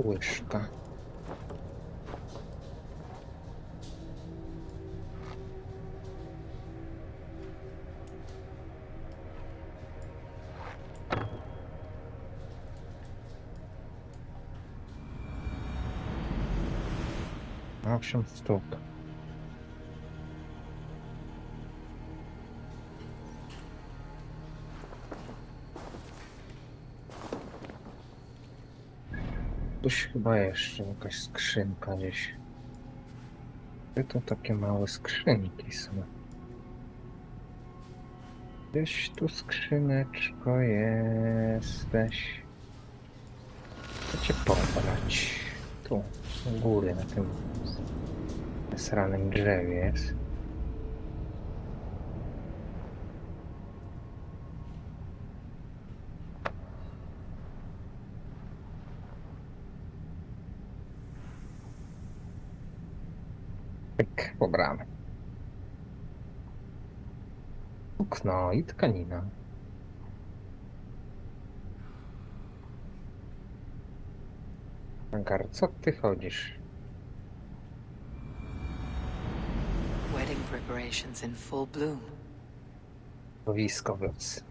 Łyżka. No, 8 sztuk. Coś chyba jeszcze, jakaś skrzynka gdzieś. Gdzie to takie małe skrzynki są? Gdzieś tu skrzyneczko jesteś. Chcę cię pobrać. Tu, u góry, na tym sranym drzewie jest. Tak, pobramy. Okno i tkanina. Agar, co ty chodzisz? Wedding preparations in full bloom. Bowisko w los.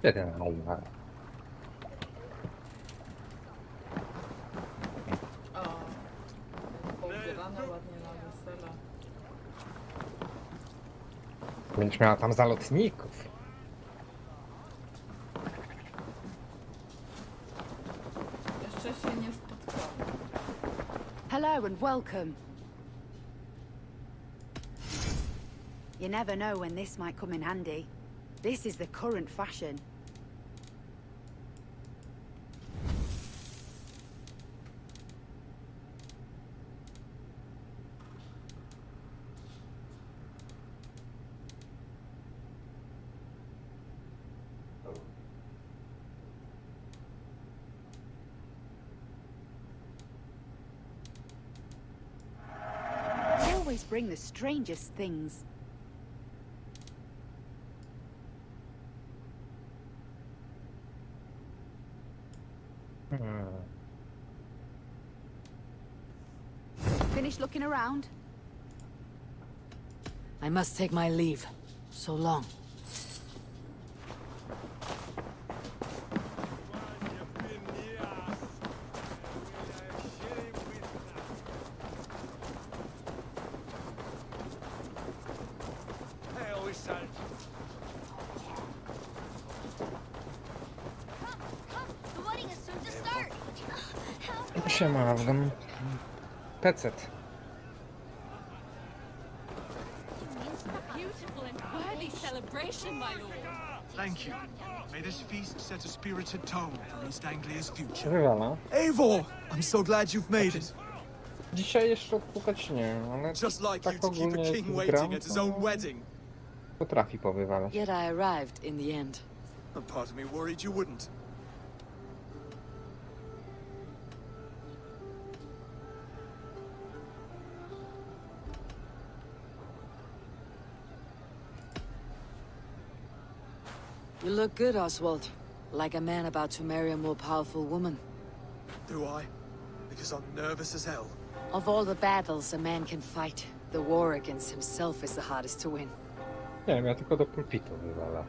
Jeden halwa. O, poubierane ładnie na wesele. Będziesz miała tam zalotników. Jeszcze się nie spotkałam. Hello and welcome. You never know when this might come in handy. This is the current fashion. You always bring the strangest things. Finished looking around? I must take my leave. So long. Siema, Afgan. Pecet. Beautiful and worthy celebration, my lord. Thank you. May this feast set a spirited tone for East Anglia's future. Wywala. Eivor! I'm so glad you've made it. Dzisiaj jeszcze odpukać nie, ale Just like you tak to keep a ogólnie king gram, waiting at his to own wedding. potrafi powywalać. Yet I arrived in the end. A part of me worried you wouldn't. You look good, Oswald. Like a man about to marry a more powerful woman. Do I? Because I'm nervous as hell. Of all the battles a man can fight, the war against himself is the hardest to win. Nie wiem, ja tylko do pulpitu wywala.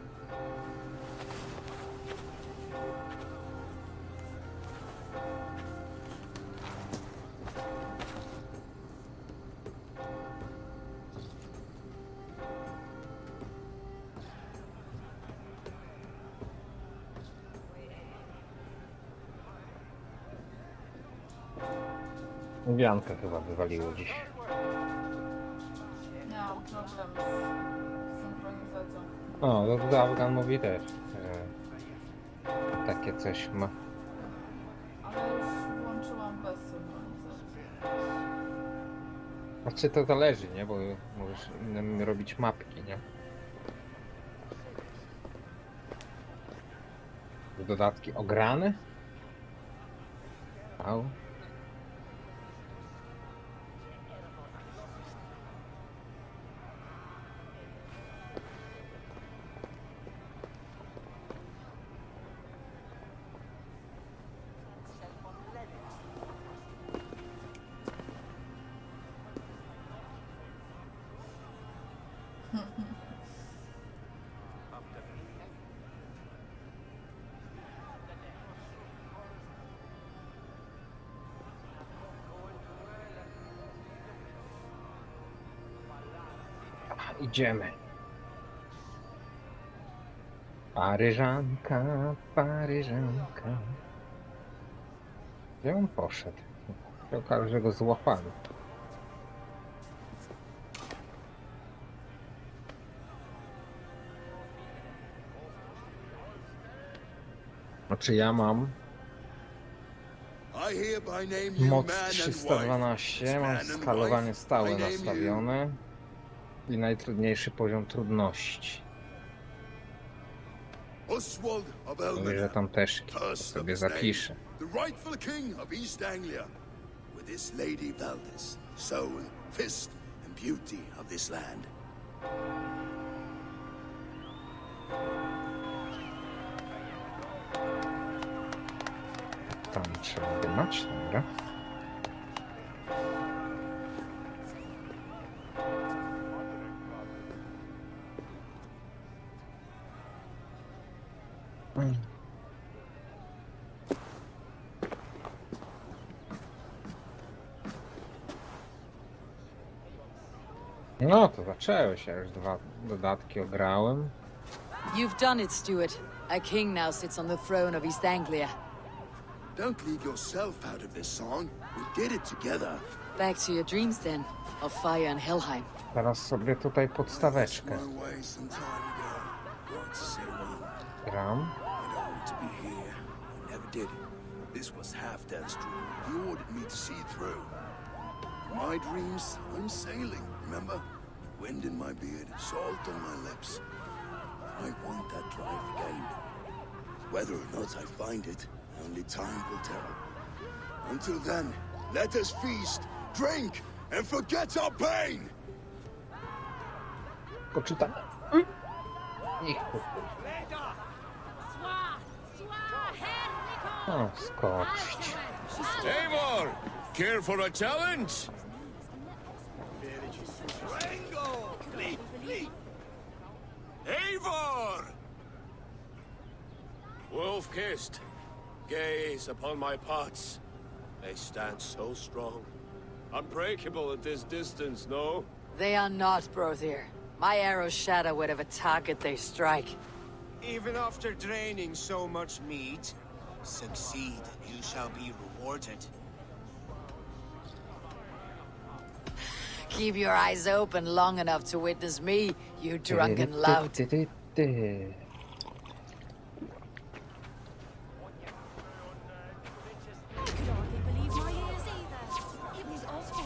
Wiankę chyba wywaliło dziś. Miałam problem z synchronizacją. O, to Afgan mówi też. Takie coś ma. Ale już włączyłam bez synchronizacji. Znaczy to zależy, nie? Bo możesz innym robić mapki, nie? Dodatki ograne? Au. Idziemy. Paryżanka, Paryżanka. Gdzie on poszedł? Się okaże, że go złapali. Znaczy ja mam I hereby name you moc man and wife. 312, mam skalowanie stałe nastawione i najtrudniejszy poziom trudności. Oswald of Mówię, że Elmina, tam też first of sobie his name, zapiszę. the rightful king of East Anglia, with this Lady Valdis, soul, fist, and beauty of this land. Tam trzeba dymać, dobra. No to zaczęło się, już 2 dodatki ograłem. You've done it, Stuart. A king now sits on the throne of East Anglia. Don't leave yourself out of this song. We did it together. Back to your dreams then, of fire and Helheim. Teraz sobie tutaj podstaweczkę Lost my way some time ago. What to say one? gram. I don't want to be here. I never did. This was Halfdan's dream. He ordered me to see through. My dreams, I'm sailing, remember? Wind in my beard, salt on my lips. I want that life again. Whether or not I find it, only time will tell. Until then, let us feast, drink, and forget our pain! Poczytam. O, skoczyć. Eivor, care for a challenge? Eivor! Wolf-kissed, gaze upon my pots. They stand so strong. Unbreakable at this distance, no? They are not, Brothier. My arrows shatter whatever target they strike. Even after draining so much meat, succeed and you shall be rewarded. Keep your eyes open long enough to witness me, you drunken lout. Could hardly believe my ears either. It was Oswald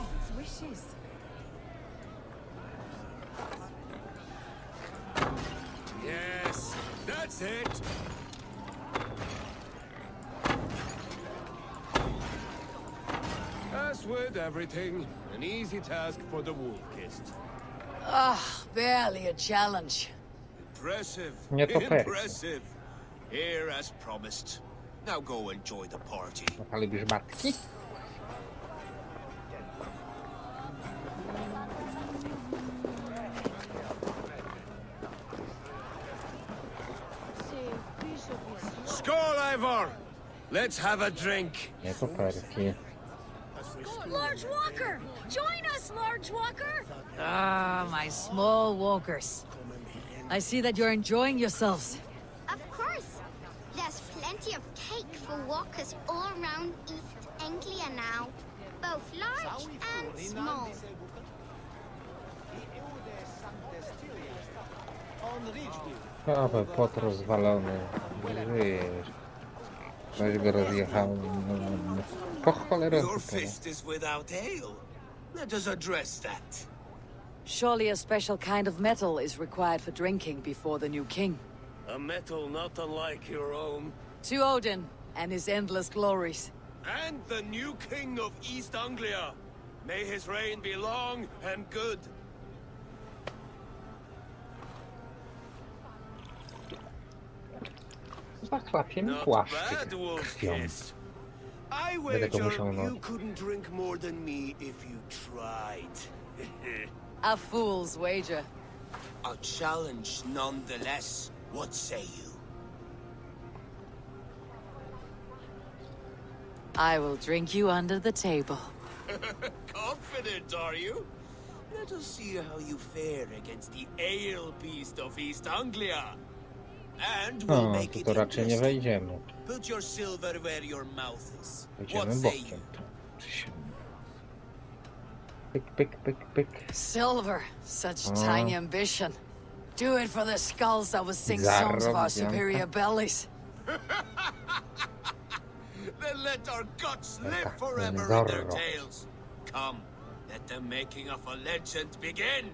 That's it. As with everything, an easy task for the wolf-kissed. Ah, barely a challenge. Impressive. Nie to perfekt. Impressive. Here as promised. Now go enjoy the party. A lubisz batki? Skål, Ivor! Let's have a drink. Nie to perfekt. Large Walker! Join us, Large Walker! Ah, my small walkers. I see that you're enjoying yourselves. Of course. There's plenty of cake for walkers all around East Anglia now. Both large and small. Nowy pot rozwalony. Żyjesz. Weź go rozjechałem. Po cholerę. Your fist is without ale. Let us address that. Surely a special kind of metal is required for drinking before the new king. A metal not unlike your own. To Odin and his endless glories. And the new king of East Anglia. May his reign be long and good. Zachlapię mi Not płaszczyk bad, wolf krwią. kissed. I Będę go wager musiał, no. you couldn't drink more than me if you tried. A fool's wager. A challenge nonetheless. What say you? I will drink you under the table. Confident, are you? Let us see how you fare against the ale beast of East Anglia. And we'll No, make tu it to raczej nie interesting. wejdziemy. Put your silver where your mouth is. What Wejdziemy say you? bokiem. Pyk, pyk, pyk, pyk. Silver, such Oh. tiny ambition. Do it for the skulls that will sing songs of our superior bellies. Then let our guts live Taka, forever in Zorro. their tails. Come, let the making of a legend begin.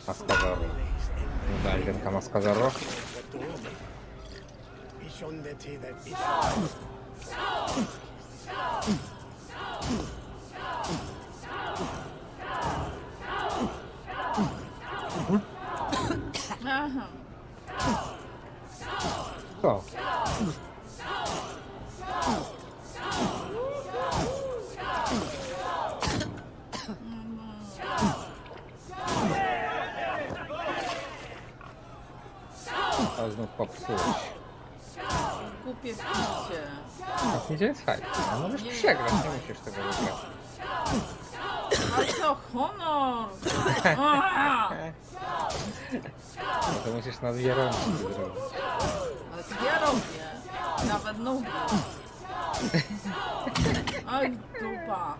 Maska Zorro. Daj, wielka maska Zorro. Aha. Co? A znów popsułeś. Głupie picie. A gdzie jest hajs? No możesz przegrać, nie musisz tego wygrać. Ale co, honor! A! No to musisz na dwie rączki zrobić. Ale to ja robię. Nawet nogi. Oj, dupa.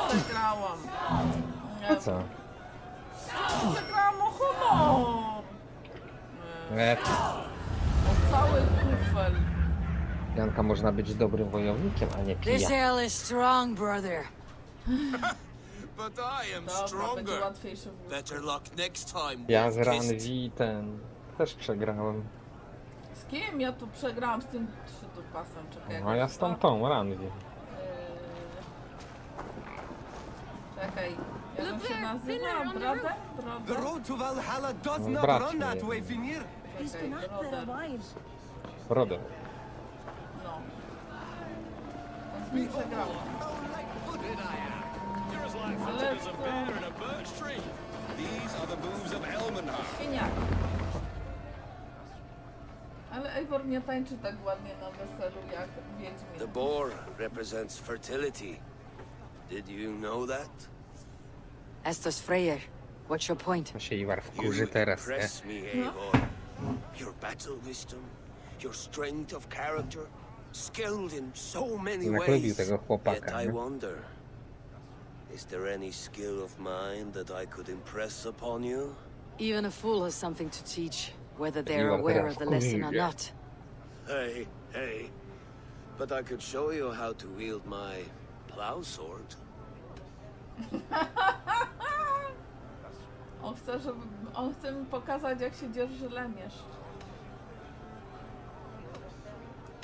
Przegrałam. A co? Przegrałam o honor. Lepiej. O cały kufel. Janka można być dobrym wojownikiem, a nie This pija. ale is strong, brother. But I am Dobra, będzie stronger. łatwiejsze w łóżku. Better luck next time. Ja z wolf-kissed. Ranvi ten też przegrałem. Z kim ja tu przegrałam? Z tym trzydupasem. Czekaj. jak No ja to z tą Ranvi. Czekaj, jak on się nazywa? Broder? The Broder? road to Valhalla does No, not brat run that mnie. way, Vinir. Czekaj, broder. Brodę. No. To z nim przegrałam. Ale to... Świniak. Ale Eivor nie tańczy tak ładnie na weselu jak The Wiedźmin. boar represents fertility. Did you know that? Estos Freyr, what's your point? To się Iwar You wkurzy teraz, nie? impress me, Eivor. Your battle wisdom, your strength of character, skilled in so many Jak lubił ways. tego chłopaka, Yet I nie? wonder, is there any skill of mine that I could impress upon you? Even a fool has something to teach, whether they're You are aware teraz of the lesson or kurwa. not. Hey, but I could show you how to wield my plow sword. On chce mi pokazać, jak się dzierży lemierz.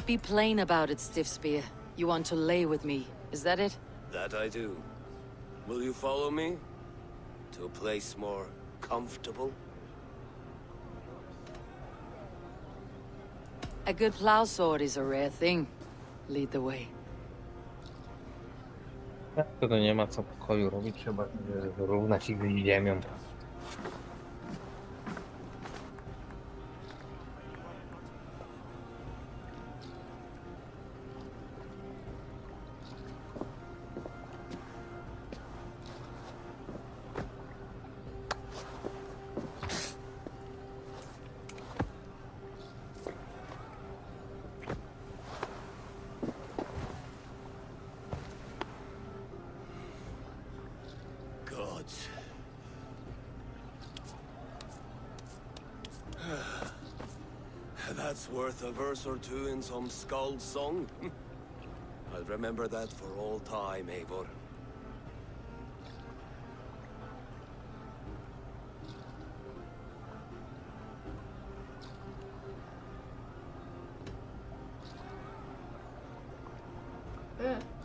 Be plain about it, Stiff Spear. You want to lay with me, is that it? That I do. Will you follow me? To a place more comfortable? A good plow sword is a rare thing. Lead the way. To nie ma co pokoju robić, trzeba wyrównać ich z ziemią. That's worth a verse or two in some skald's song. I'll remember that for all time, Eivor.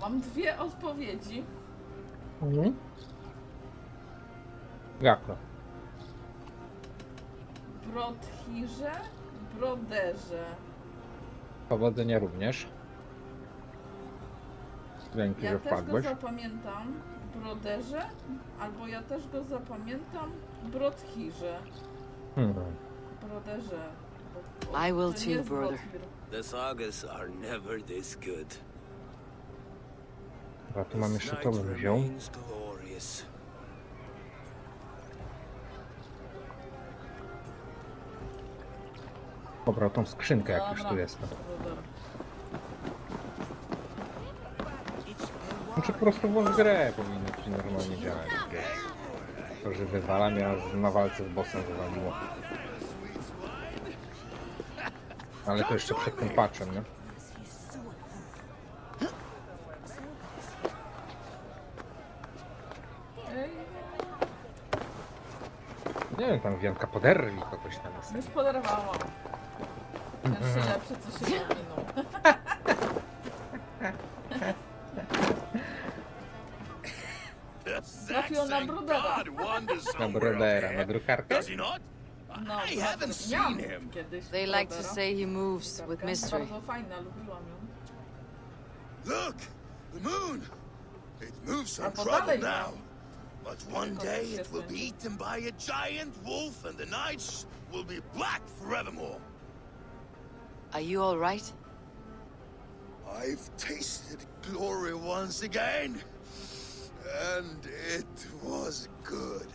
Mam dwie odpowiedzi. Jak to? Brothirze, broderze. Powodzenia również. Dzięki, Ja że też go wpadłeś. zapamiętam broderze, albo ja też go zapamiętam brothirze. Broderze. I will To nie too, jest brother. brothir. The sagas are never this good. A tu mam jeszcze This to night bym wziął. remains glorious. Dobra, tą skrzynkę jak już Dobra, tu jest. broder. Znaczy po prostu w grę powinno ci normalnie działać. To, że wywala mnie aż na walce z bossem wywaliło. Ale to jeszcze przed tym patchem, nie? Ej, Nie wiem, tam wianka poderwi kogoś tam jest. już poderwałam. Jeszcze lepsze, co się powinno. Trafiło na brodera. Na brodera, na drukarkę? Does he not? No, I haven't seen miałam him. kiedyś They like to brodera. say he moves with mystery. Bardzo fajna, lubiłam ją. Look, the moon. It moves some Albo trouble dalej now. miał. But one day it will be eaten by a giant wolf and the nights will be black forevermore. Are you all right? I've tasted glory once again. And it was good.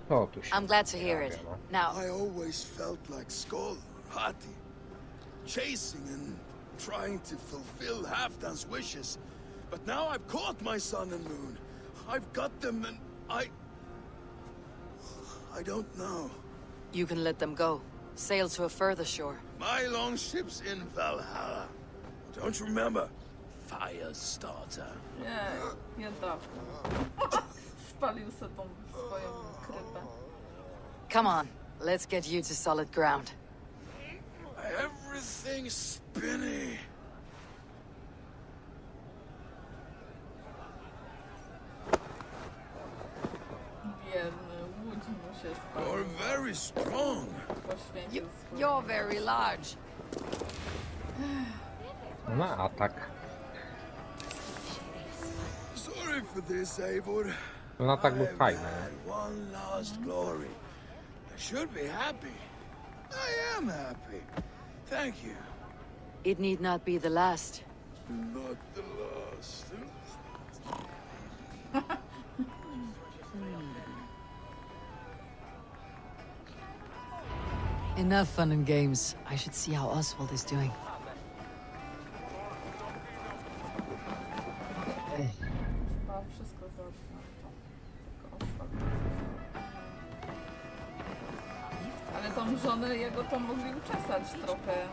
O, tu się I'm glad to hear it. pojawia, Now, I always felt like Skoll, Hati, chasing and trying to fulfill Halfdan's wishes. But now I've caught my sun and moon. I've got them and I don't know. you can let them go. Sail to a further shore. My longship's in Valhalla. Don't you remember? Firestarter. Nie, biedawka. Spalił se tą swoją krypę. Come on, let's get you to solid ground. Everything's spinny. Biedny, łódź mu się You're spalił. very strong. Poświęcił swoją... You're very large. Na atak. Sorry for this, Eivor. Ten atak był I've fajny. had one last glory. I should be happy. I am happy. Thank you. It need not be the last. Not the last. Enough fun and games. I should see how Oswald is doing. Chyba wszystko zacznę. Tylko ostatnio. Ale tą żonę jego to mogli uczesać trochę.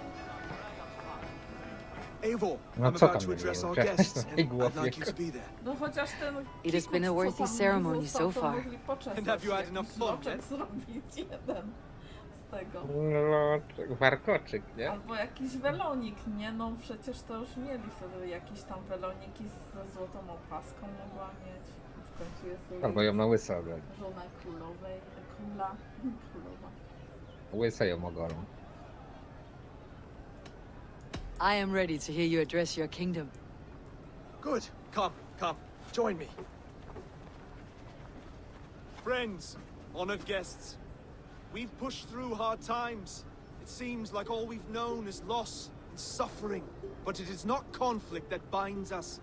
Eivor, No I'm co about tam to address nie our wiem, guests, na and tej I'd głowie. like you to be there. No chociaż ten It has been a kikuś, co worthy tam ceremony został, so to far. mogli poczesać, And have you had enough jakiś fun, loczek yeah? zrobić jeden z tego. No, warkoczyk, nie? Albo jakiś welonik, nie? No przecież to już mieli wtedy jakieś tam weloniki ze złotą opaską mogła mieć. W końcu jest Albo ją na łyso oglądać. żona królowej, królowa. Łyso ją oglądam. I am ready to hear you address your kingdom. Good. Come. Join me. Friends, honored guests, we've pushed through hard times. It seems like all we've known is loss and suffering. But it is not conflict that binds us.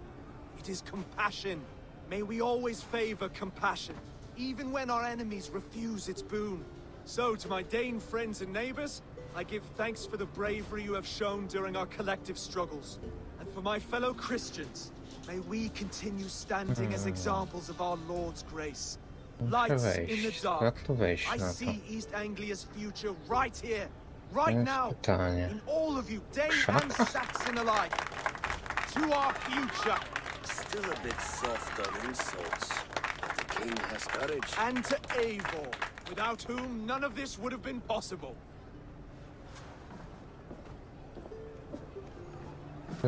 It is compassion. May we always favor compassion, even when our enemies refuse its boon. So, to my Dane friends and neighbors, I give thanks for the bravery you have shown during our collective struggles. And for my fellow Christians, may we continue standing as examples of our Lord's grace. Lights in the dark. Jak tu wejść I na to? see East Anglia's future right here, right To jest now, pytanie. in all of you, Dane and Saxon alike. To our future, Still a bit soft on insults, but the king has courage. and to Eivor, without whom none of this would have been possible.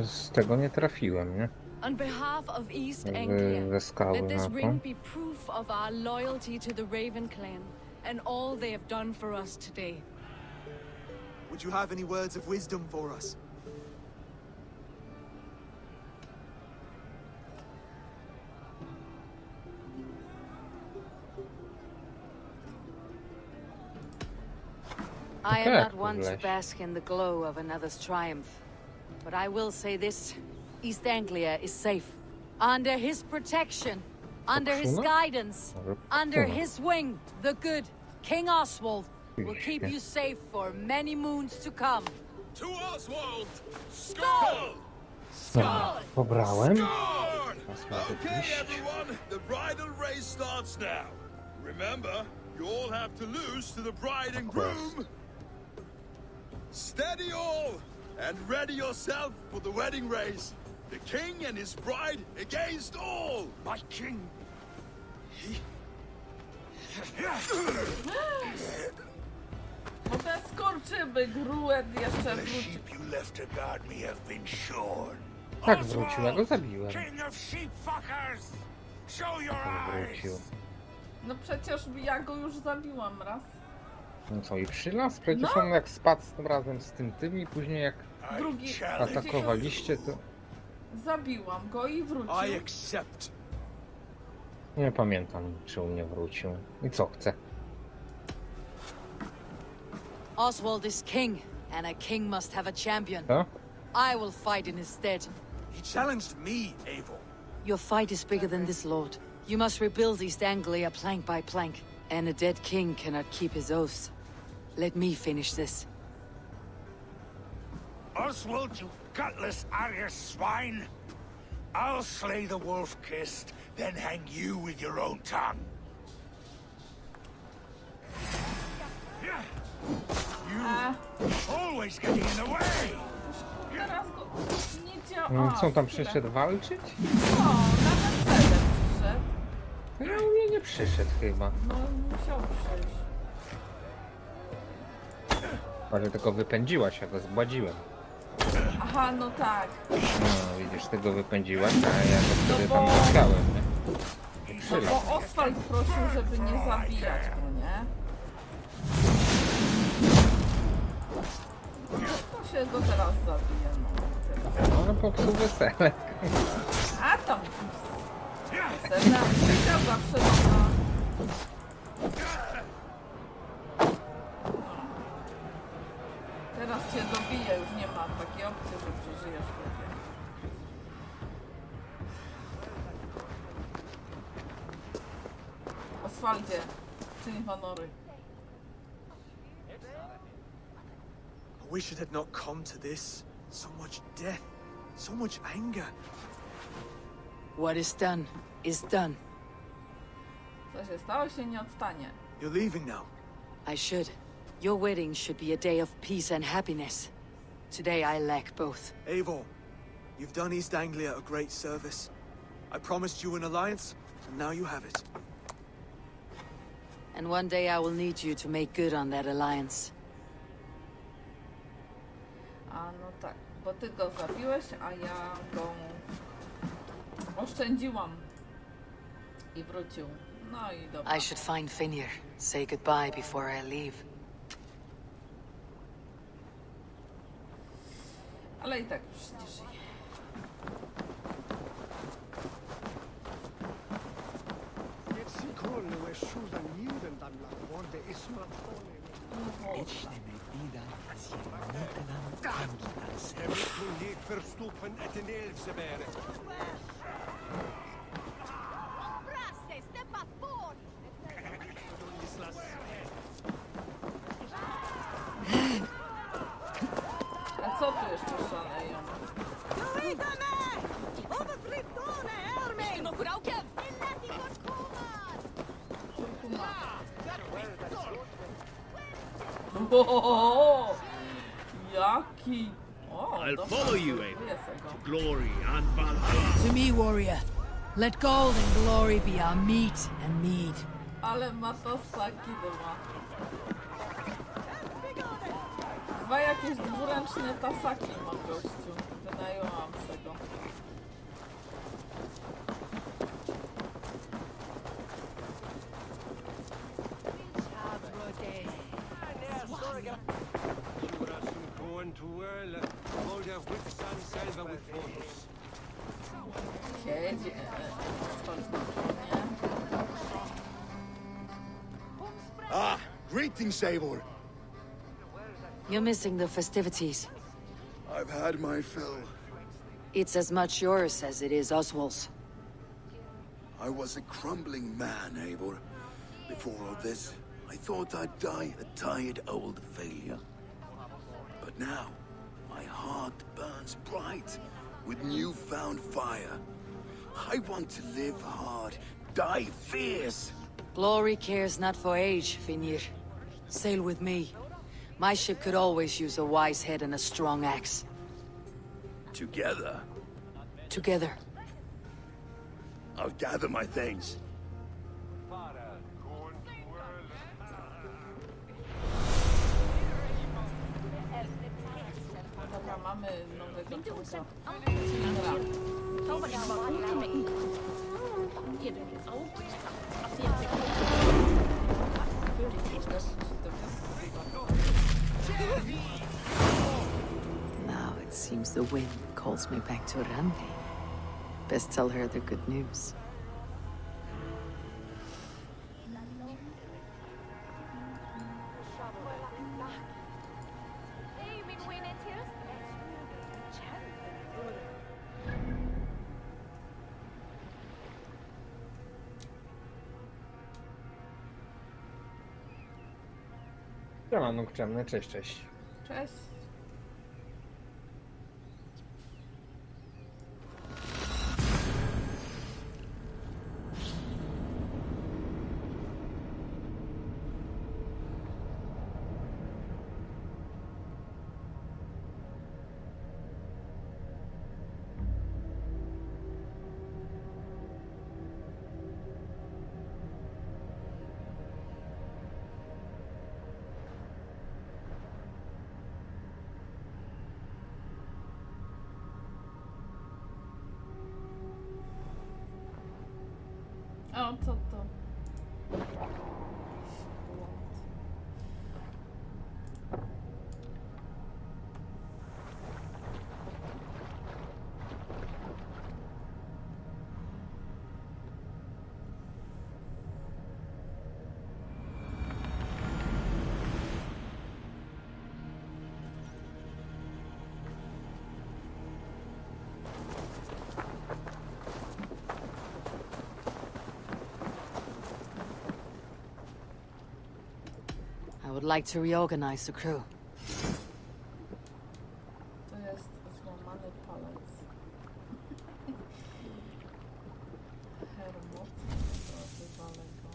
Z tego nie trafiłem, nie? On behalf of East Ze Anglia, skały let na this to. ring be proof of our loyalty to the Raven clan and all they have done for us today. Would you have any words of wisdom for us? I am Okay, not one to English. bask in the glow of another's triumph. But I will say this. East Anglia is safe. Under his protection. Under his Popsuna? guidance. Może Under popsuna. his wing. The good King Oswald will keep Oczywiście. you safe for many moons to come. To Oswald! Skull! Dobra, pobrałem. Guard! Teraz mogę Okay, iść. everyone, the bridal race starts now. Remember, you all have to lose to the bride and groom. Steady all, and ready yourself for the wedding race. The king and his bride against all. My king. No ten skorczyby, gruet jeszcze wróci. You left to guard me have been shorn. Tak wrócił, ja go zabiłem. King of sheepfuckers! Show your Tak wrócił. No przecież ja go już zabiłam raz. No co, i przylas? Przecież No. on jak spadł razem z tym i później jak Drugi atakowaliście, to zabiłam go i wrócił. I accept. nie pamiętam, czy u mnie wrócił. I co chce? Oswald is king, and a king must have a champion. Co? I will fight in his stead. He challenged me, Eivor. Your fight is bigger than this, Lord. You must rebuild East Anglia plank by plank, and a dead king cannot keep his oaths. Let me finish this. Oswald, you gutless Irish swine! I'll slay the wolf-kissed, then hang you with your own tongue. You always getting in the way! Teraz go nie działa. No, co on tam chwilę. przyszedł walczyć? O, na wesele przyszedł. No, ja u mnie nie przyszedł chyba. No musiał przyjść. Ale tylko wypędziłaś, ja go zgładziłem. Aha, no tak. No widzisz, ty go wypędziłaś, a ja go wtedy bo- tam natkałem, nie? No Przylas. bo Oswald prosił, żeby nie zabijać go, nie? To się go teraz zabije, no. Tyle. No popsuł wesele. A tam... Serna Krzyka zawsze na... Teraz cię dobiję, już nie ma takiej opcji, że przeżyjesz wtedy. Oswaldzie, czyń honory. I wish it had not come to this. So much death, so much anger. What is done is done. Co się stało, się nie odstanie. You're leaving now. I should. Your wedding should be a day of peace and happiness. Today I lack both. Eivor, You've done East Anglia a great service. I promised you an alliance, and now you have it. And one day I will need you to make good on that alliance. A no tak, bo ty go zabiłeś, a ja go oszczędziłam. I wrócił. No i dobra. I should find Finir. Say goodbye before I leave. Ale i tak już nie żyje. A co tu jeszcze szaleją? O, jaki... O, I'll follow you, Abel, jest go. to glory and Valhalla. To me, warrior. Let gold and glory be our meat and mead. Ale ma to saki dwa. Dwa jakieś dwuręczne tasaki ma gościu. Wynajęłam se go. Siedzi. Ah, greetings, Abel. You're missing the festivities. I've had my fill. It's as much yours as it is Oswald's. I was a crumbling man, Abel. Before all this, I thought I'd die a tired old failure. But now, my heart burns bright with newfound fire. I want to live hard, die fierce. Glory cares not for age, Finir. Sail with me. My ship could always use a wise head and a strong axe. Together, Together. I'll gather my things. Dobra, mamy nowego człowieka. Now it seems the wind calls me back to Randi. Best tell her the good news. Siema, Nukczemny, cześć, cześć. Cześć. O, co to? I would like to reorganize the crew. To jest złamany palec. Hermot. Wywalę go.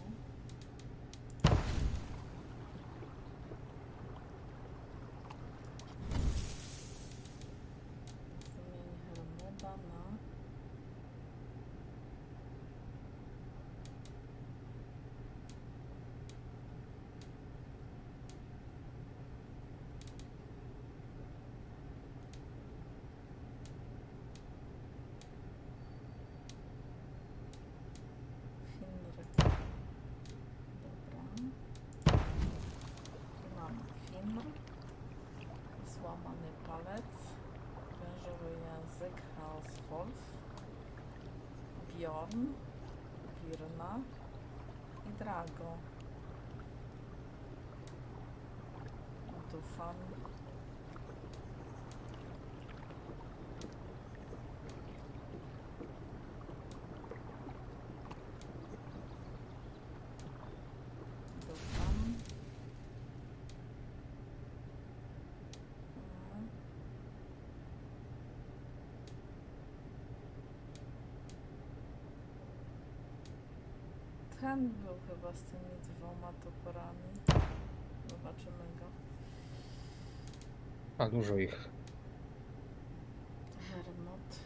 Zmień Hermoda. Język, Householf, Bjorn, Birna i Drago. Dufan. Dufan. Ten był chyba z tymi dwoma toporami. Zobaczymy go. A dużo ich. Hermot.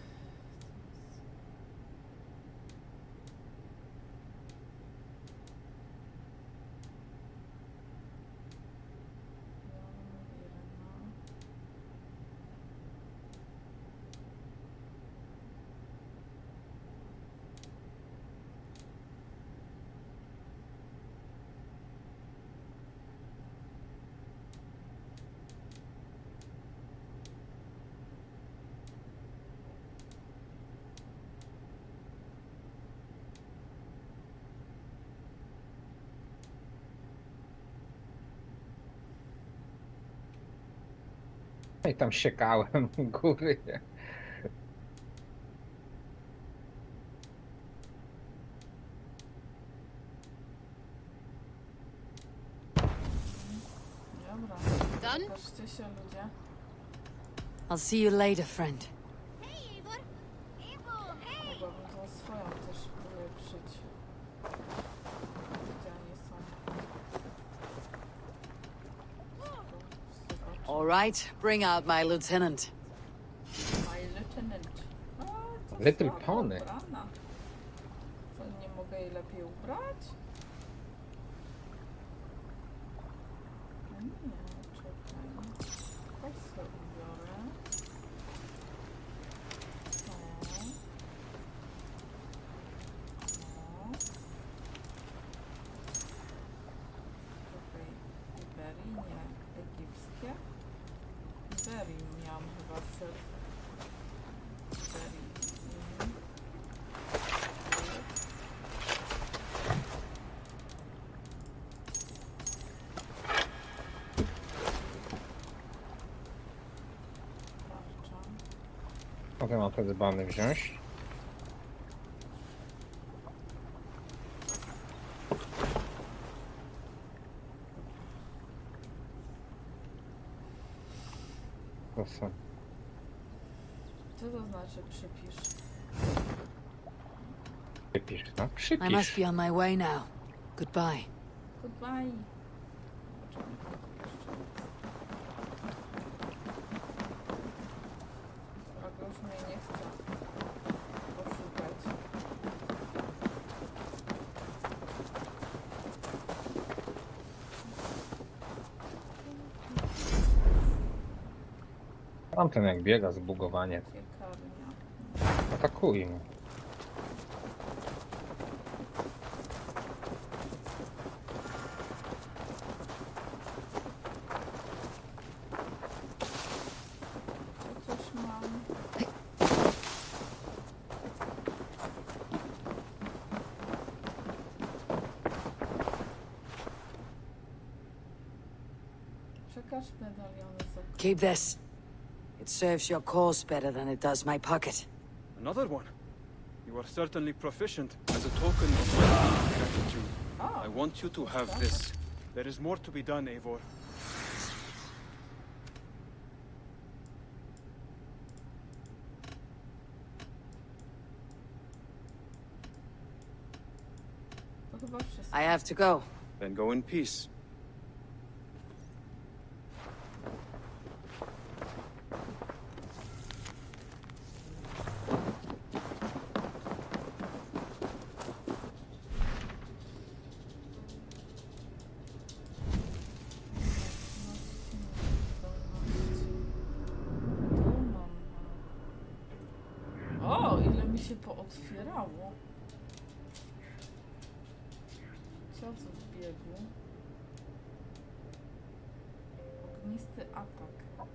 I tam siekałem góry. Dobra. Done? Pokażcie się, ludzie. I'll see you later, friend. Hej, Eivor! Eivor, hej! Mogłabym tą swoją też ulepszyć. Gdzie oni są? Zobaczmy. All right, bring out my lieutenant. My lieutenant. O, to Little słabo Pony. ubrana. Co, nie mogę jej lepiej ubrać? No nie, czekaj. To sobie ubiorę. To. Tutaj Iberii, nie. Egipskie. Iberii miałam chyba ser. Iberii. Tarcza. Mogę mam te dzbany wziąć. To są. Co to znaczy przypisz? Przypisz, no? I must Przypisz. be on my way now. Goodbye. Goodbye. Zobaczymy, kogo jeszcze jest. Drogo już mnie nie chce poszukać. Tamten jak biega, zbugowanie. Piekarnia. Atakujmy. Tu coś mam. Przekaż medaliony za Keep this. It serves your cause better than it does my pocket. Another one. You are certainly proficient. As a token of my deep gratitude, Ah, I want you to have this. There is more to be done, Eivor. to chyba wszystko. I have to go. Then go in peace. O, ile mi się pootwierało. Co w biegu? Ognisty atak.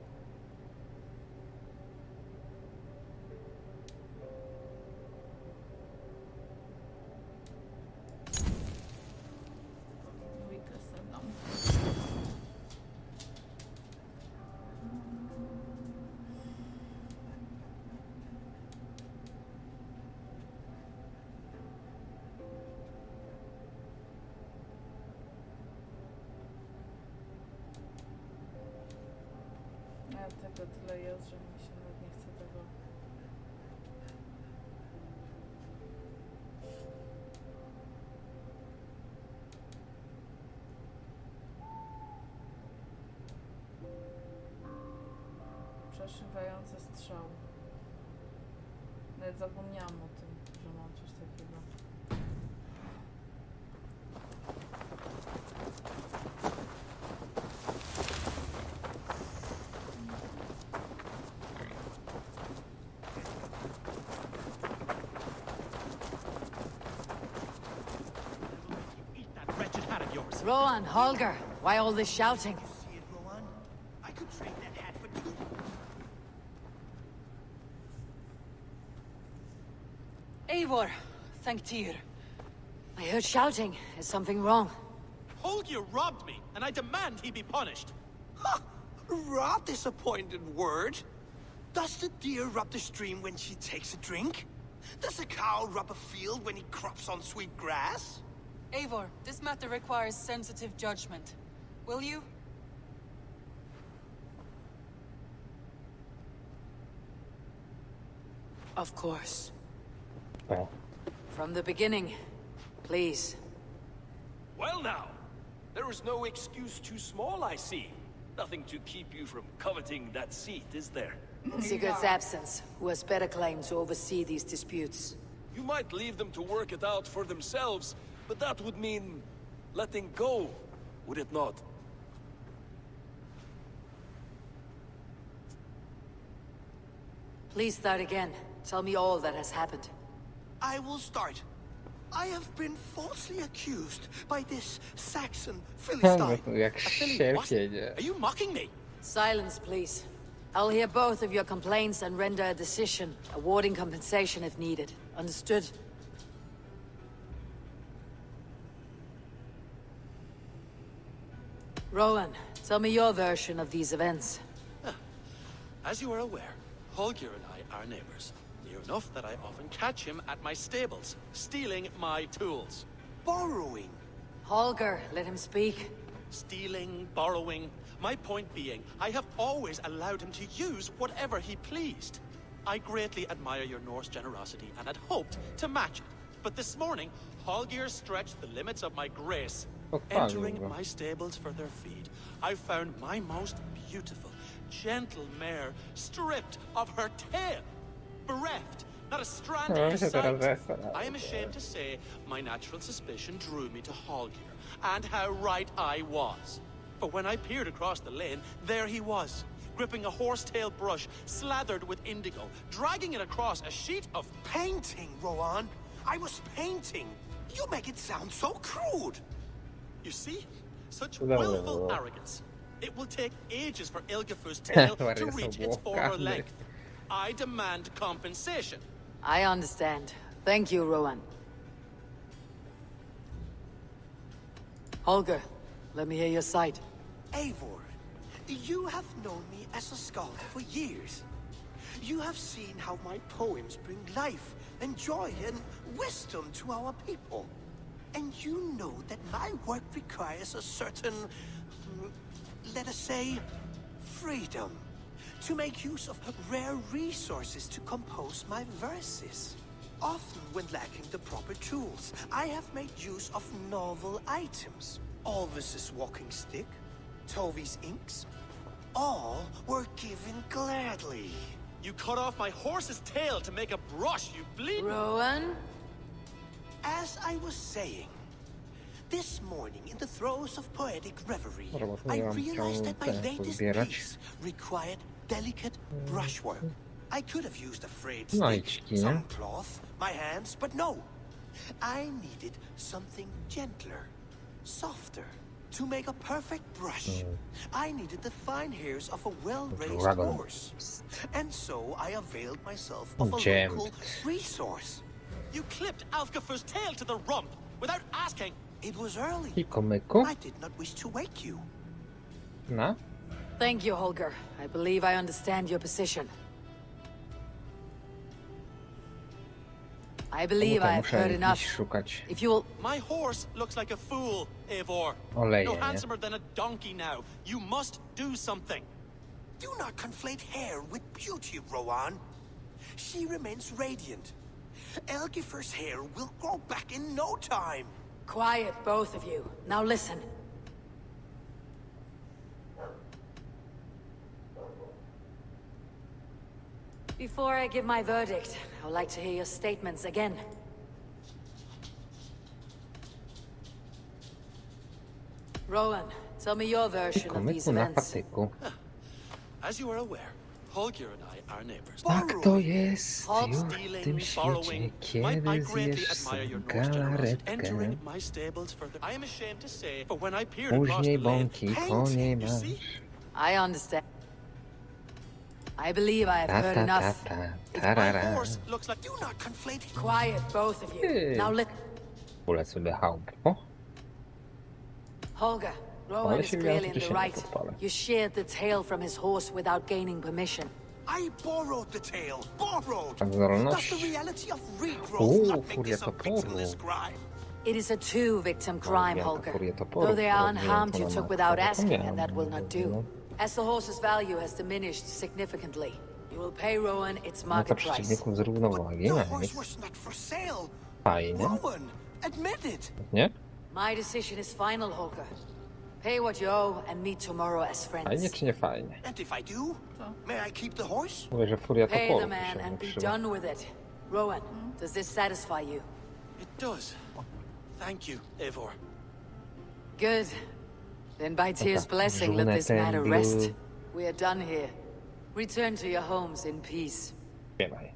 Nie, tego tyle jest, że mi się nawet nie chce tego. Przeszywające strzały. Nawet zapomniałam o tym, że mam coś takiego. Rowan, Holger, why all this shouting? See it, Rowan? I could trade that hat for 2. Eivor, thank Tyr. I heard shouting. Is something wrong? Holger robbed me, and I demand he be punished. Ha! Raw disappointed word. Does the deer rub the stream when she takes a drink? Does a cow rub a field when he crops on sweet grass? Eivor, this matter requires sensitive judgment. Will you? Of course. O, From the beginning, please. Well now, there is no excuse too small, I see. Nothing to keep you from coveting that seat, is there? In Sigurd's absence, who has better claim to oversee these disputes? You might leave them to work it out for themselves, but that would mean letting go, would it not? Please start again. Tell me all that has happened. I will start. I have been falsely accused by this Saxon Philistine. jak sierpienie. Are you mocking me? Silence, please. I'll hear both of your complaints and render a decision, awarding compensation if needed. Understood? Rowan, tell me your version of these events. As you are aware, Holger and I are neighbors. Near enough that I often catch him at my stables, stealing my tools. Borrowing. Holger, let him speak. Stealing, borrowing. My point being, I have always allowed him to use whatever he pleased. I greatly admire your Norse generosity and had hoped to match it. But this morning, Holger stretched the limits of my grace. Entering my stables for their feed, I found my most beautiful, gentle mare stripped of her tail, bereft, not a strand in sight. I am ashamed to say my natural suspicion drew me to Holger, and how right I was. For when I peered across the lane, there he was, gripping a horsetail brush slathered with indigo, dragging it across a sheet of painting, Rowan. I was painting. You make it sound so crude. You see? Such willful arrogance. It will take ages for Ilgafur's tail to reach its former length. I demand compensation. I understand. Thank you, Rowan. Holger, let me hear your side. Eivor, you have known me as a scholar for years. You have seen how my poems bring life and joy and wisdom to our people. And you know that my work requires a certain, let us say, freedom, to make use of rare resources to compose my verses. Often when lacking the proper tools, I have made use of novel items. Alvis's walking stick, Tovi's inks, all were given gladly. You cut off my horse's tail to make a brush, you bleed. Rowan? As I was saying, this morning in the throes of poetic reverie, I realized that my latest piece required delicate brushwork. I could have used a frayed stick, some cloth, my hands, but no. I needed something gentler, softer. To make a perfect brush, I needed the fine hairs of a well-raised horse. And so I availed myself of a local resource. You clipped Alfgafur's tail to the rump without asking. It was early. I did not wish to wake you. No? Thank you, Holger. I believe I understand your position. I believe I have heard enough. If you will... My horse looks like a fool, Eivor. No handsomer than a donkey now. You must do something. Do not conflate hair with beauty, Rowan. She remains radiant. Elgifer's hair will grow back in no time. Quiet, both of you. Now listen. Before I give my verdict, I would like to hear your statements again. Rowan, tell me your version of these Komyku na events. patyku. As you are aware, Holger and I are neighbors. Tak to jest Hop, już w Stealing, tym świecie, borrowing. I kiedy greatly zjesz admire your Norse generosity. galaretkę. Entering my stables further. I am ashamed to say, but when I peered across Później the lane, bąki paint, konie you masz. see? I understand. I believe I have Ta heard ta ta enough. ta, My tarara. horse looks like... Do not conflate... Quiet, both of you. Hey. Now let Pulę sobie chałupę. O, Holger, Rowan ale is się clearly in miałem, the right. podpalę. You shared the tail from his horse without gaining permission. I borrowed the tail. Borrowed. Tak Does zdolność. the reality of regrowth Uuu, not make furia this a toporu. victimless crime? It is a two-victim crime, Wielka Holger. furia toporu, Though they are która unharmed, you wzięła took na without matkę, asking, zapomniałem, and that will not do. no. As the horse's value has diminished significantly, you will pay Rowan its No to market price. przeciwników z równowagi, The no horse nic. was not for sale. Fajnie, Rowan, admit it. nie? My decision is final, Holger. Pay what you owe and meet tomorrow as Fajnie friends. czy nie fajnie? And if I do, may I keep the horse? Mówię, że furia Pay toporu the mi man się and be utrzyma. done with it. Rowan, does this satisfy you? It does. Thank you, Eivor. Good. Then by Tyr's blessing, let this żółne matter ten rest. blue. We are done here. Return to your homes in peace. Śpiewaj.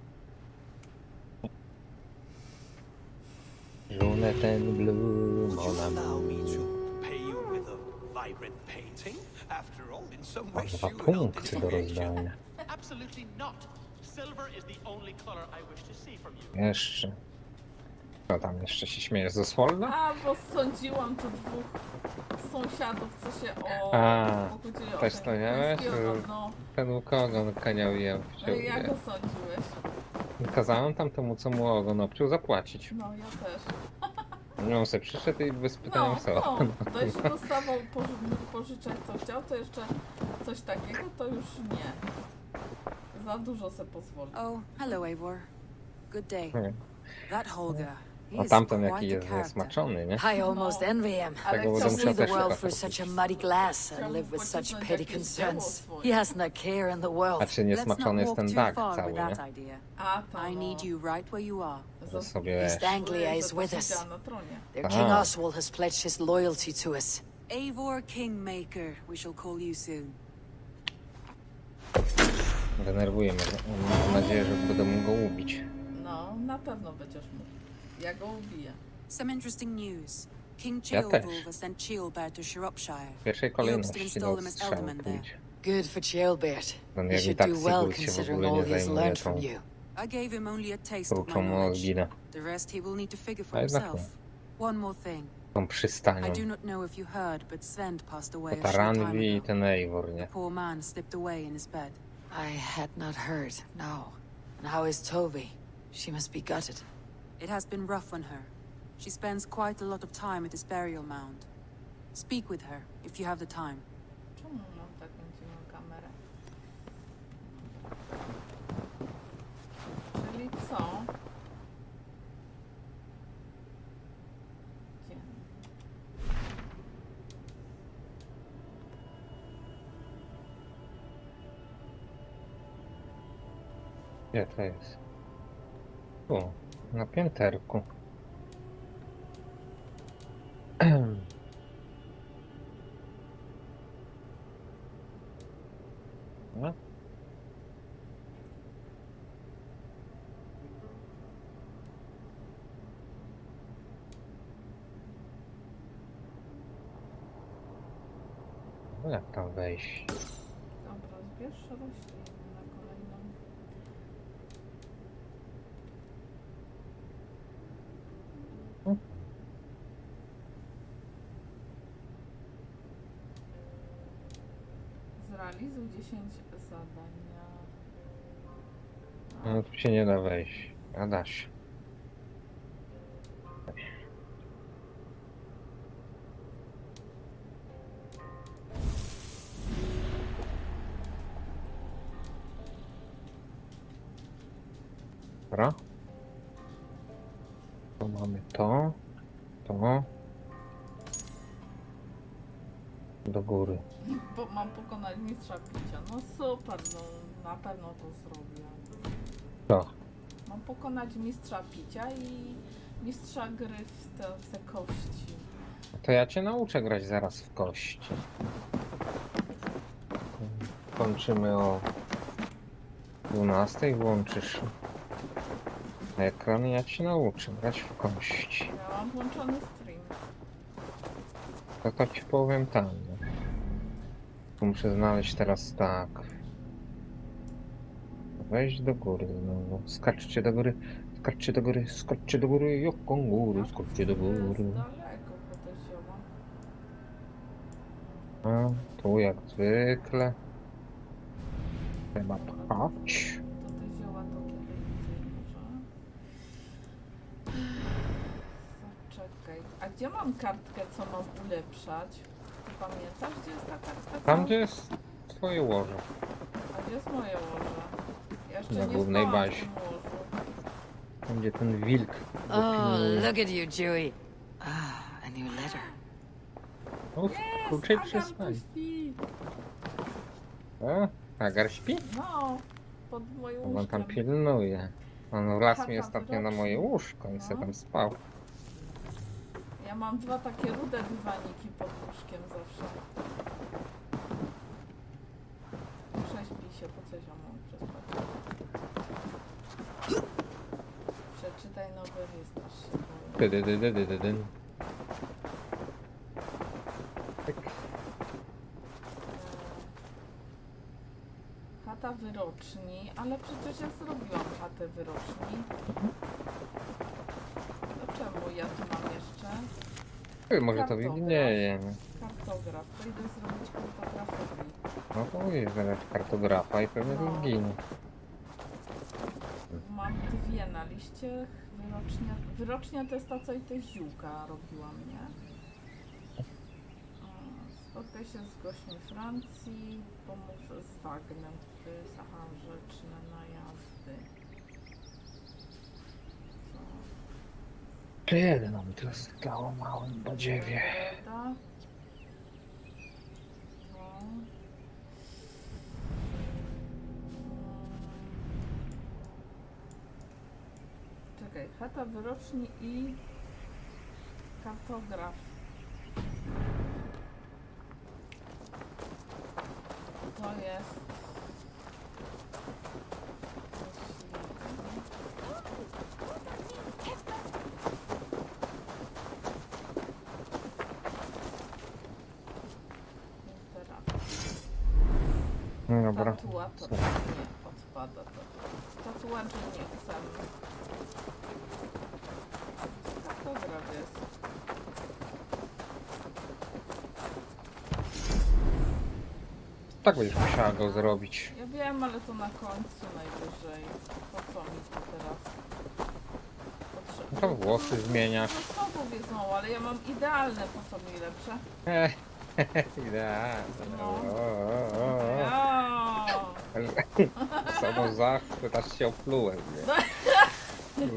Żółne ten blue, Would you mona allow me to pay you with a vibrant painting? After all, in some ma ways dwa you held punkty do information. rozdania. Absolutely not. Silver is the only color I wish to see from you. Jeszcze. Co tam jeszcze się śmieje z Oswalda? A, bo sądziłam tu dwóch sąsiadów, co się pokłócili o też ten to miałeś? koński ogon, no. Ten u kogo kaniał i ja Jak go sądziłeś? Kazałem tamtemu, co mu ogon obciął, zapłacić. No, ja też. No on sobie przyszedł i bez pytania No, wstał. to jeśli dostawał pożyczać co chciał, to jeszcze coś takiego, to już nie. Za dużo se pozwolił. Oh, hello, Eivor. Good day. Nie. That Holger, he A is tamten quite jaki the jest character. zasmaczony, nie? I almost envy him. Ale Tego To będę see musiał the też world trochę through such a pokusić. muddy glass and Chciałbym live with such pocisnąć petty jakieś concerns. dzieło He has no care in the world. Znaczy Let's niesmaczony not jest walk ten too dach far cały, with nie? that idea. A, to I need you right where you are. Że sobie East Anglia is with us. siedziała na tronie. Their King Oswald has pledged his loyalty to us. Eivor Kingmaker, we shall call you soon. denerwuje mnie. Mam nadzieję, że będę mógł go ubić. No, na pewno będziesz mógł. Ja go ubiję. Some interesting news. King Ja też. Ceolwulf has sent Ceolbert to Shropshire. W pierwszej He hopes to kolejności install do him as strzału alderman there. pójdzie. Good for Ceolbert. No He jak i should tak do well Sigurd się w considering ogóle all nie he has zajmuje learned tą from you. I gave him only a taste of my kruczą knowledge. Olginę. The rest he will need to figure for A jednak himself. One more thing. Tą przystanią. I do not know if you heard, but Svend passed away To a ta short time Ranvi i ago. ten Eivor, The nie? poor man slipped away in his bed. I had not heard, no. And how is Tovi? She must be gutted. It has been rough on her. She spends quite a lot of time at his burial mound. Speak with her, if you have the time. Czemu mam taką dziwną kamerę? Czyli co? Gdzie? Gdzie to jest? Tu, na pięterku. No. No jak tam wejść? Dobra, zbierz rośliny na kolejną. Zrealizuj 10 zadania. No tu się nie da wejść. A da się. Dobra. Tu mamy to. To. Do góry. Bo mam pokonać mistrza picia. No super, no na pewno to zrobię. To. Mam pokonać mistrza picia i mistrza gry w te kości. To ja cię nauczę grać zaraz w kości. Kończymy o 12, włączysz ekran i ja cię nauczę grać w kości. Ja mam włączony stream. To ci powiem tam. No. Tu muszę znaleźć teraz tak. Wejść do góry znowu. Skaczcie do góry. Skaczcie do góry. Skaczcie do góry. Jaką góry? Skaczcie do góry. Daleko po te zioła. A, tu jak zwykle. Trzeba pchać. To te zioła to kiedy indziej może. Zaczekaj. A gdzie mam kartkę, co mam ulepszać? Ty pamiętasz, gdzie jest ta kartka? Tam gdzie jest twoje łoże. A gdzie jest moje łoże? Ja jeszcze Na nie głównej spałam w bazie. tym łożu. Tam gdzie ten wilk. Oh, look at you, Dewey. Ah, a new letter. Uff, krócej przespali. O, Agar śpi? No, pod moim On łóżkiem. tam pilnuje. On wlazł mi Tata ostatnio na moje łóżko i se tam spał. Ja mam dwa takie rude dywaniki pod łóżkiem zawsze. Prześpij się, po co się mam przespać? Przeczytaj nowy list, aż się boję. Tak. Chata wyroczni, ale przecież ja zrobiłam chatę wyroczni. To czemu ja tu mam jeszcze? Może to widnieje. Kartograf, to idę zrobić kartografowi. No to jest zaraz kartografa i pewnie to zginie. Mam dwie na liście. Wyrocznia to jest ta, co i te ziółka robiłam, nie? Spotkaj się z gośćmi Francji, pomów z Wagnem, który jest rzeczne najazdy. Co? Jeden nam tu zostało, małym badziewie. No. Czekaj, chata wyroczni i kartograf. To jest... No dobra. Tatua to nie odpada. Tatuaży nie chcemy. Kartograf jest. Tak będziesz musiała go zrobić. Ja wiem, ale to na końcu najwyżej. Po co mi to teraz? No to włosy zmieniasz. Sposobów jest mało, ale ja mam idealne, po co mi lepsze? Idealnie. No. O. Samo zachwyt, aż się oplułem. Nie?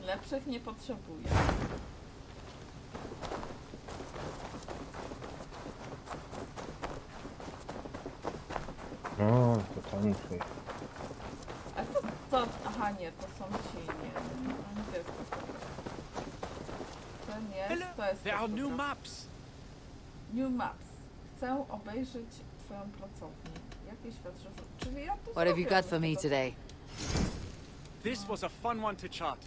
Lepszych nie potrzebuję. No, to tam tutaj. A aha nie, to są ci, nie. To jest ten jest, to jest There are new fotograf. maps. New maps. Chcę obejrzeć twoją pracownię. Jakie świadczy, czyli ja tu What have you zrobię got for me tego. today? This was a fun one to chart.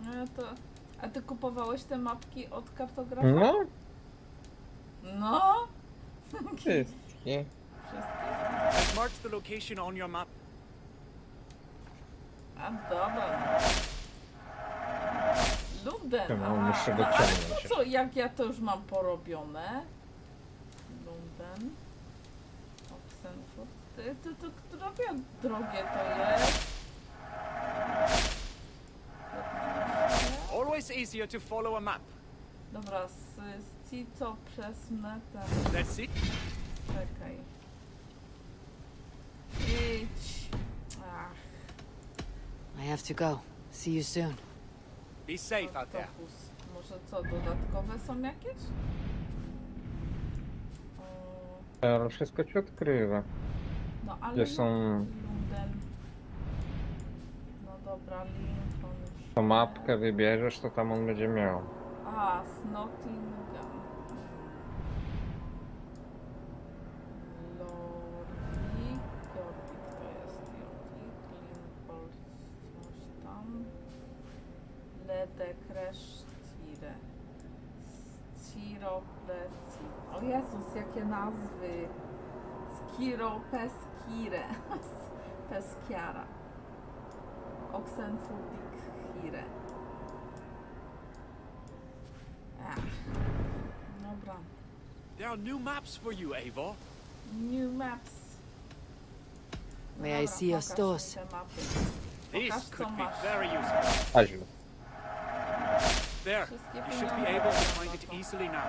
No to... A ty kupowałeś te mapki od kartografa? No, No? wszystkie. Wszystkie. I've marked the location on your map. A dobra. Luden. Czemu muszę go ale ciągnąć? to co, jak ja to już mam porobione? Luden. Oxenford. To drogie to jest. 15. Always easier to follow a map. Dobra, z Cico przez metę. Let's see. Czekaj. I have to go. See you soon. Be safe out there. Autobus. Może co, dodatkowe są jakieś? Ale wszystko ci odkrywa. No ale... Gdzie są... Lundel. No dobra, Lincoln. To mapkę wybierzesz, to tam on będzie miał. A, z Nottingham. Jorvik to jest Jorvik, Lincoln, coś tam. Ledecrestire. Ciropleci. O Jezus, jakie nazwy! Skiropeskire. Peskiara. Oxenfurdikhire. Dobra. There are new maps for you, Eivor. New maps. May I see your stores? This co could be masz. very useful. Aziu. There, Wszystkie you should be pieniądze able to są find na it to. easily now.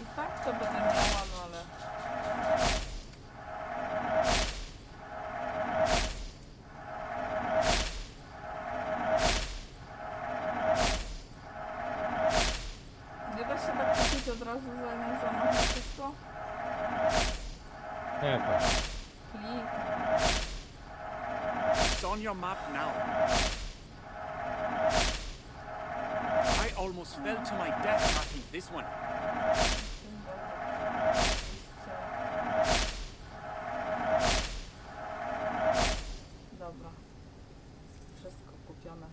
I tak to będę miała, no ale... Nie da się tak kupić od razu zanim zamówię wszystko? Nie wiem. Klik. It's on your map now. I almost fell to my death mapping this one. Dobra. Wszystko kupione.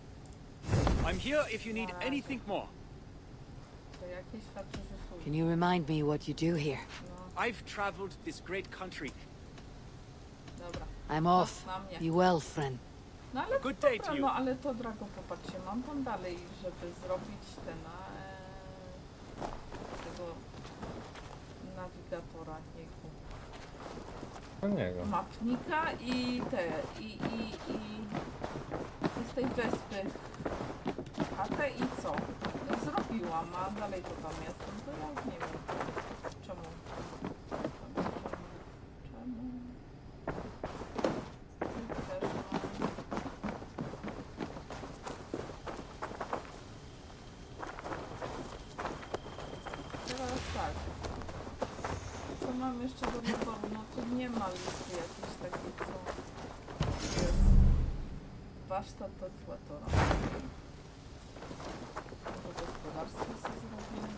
I'm here if you need anything more. To jakieś świadczy usługi. Can you remind me what you do here? I've traveled this great country. Dobra. I'm off. Na mnie. Be well, friend. No ale Good day dobra, to you. no ale to Drago, popatrzcie, mam tam dalej, żeby zrobić ten tego nawigatora, niego. Do niego. Mapnika i z tej wyspy. A te i co? No, zrobiłam, a dalej to tam jest. No to ja już nie wiem. Czemu? Czemu? I też mam. Teraz tak. Co mam jeszcze do wyboru? No tu nie ma listy jakiejś takiej, co jest. Warsztat tatuatora. Może gospodarstwo sobie zrobimy.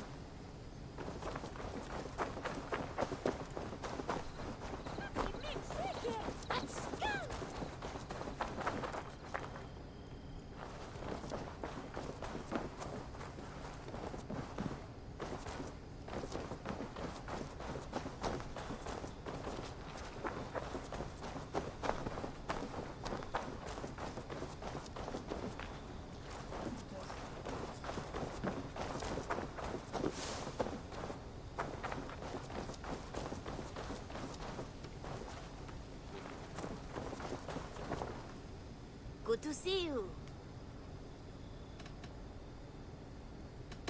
Good to see you.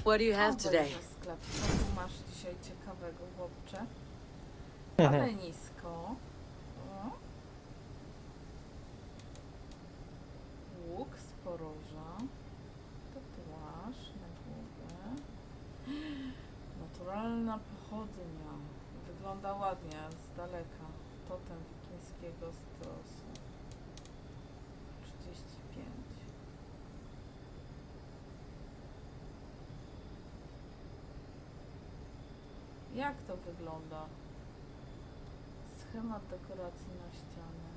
What do you have today? Obejrzę sklep. Co tu masz dzisiaj ciekawego, chłopcze? Ale nisko. O. Łuk z poroża. Tatuaż na głowę. Naturalna pochodnia. Wygląda ładnie z daleka. Totem wikińskiego stosu. 35. Jak to wygląda? Schemat dekoracji na ścianę.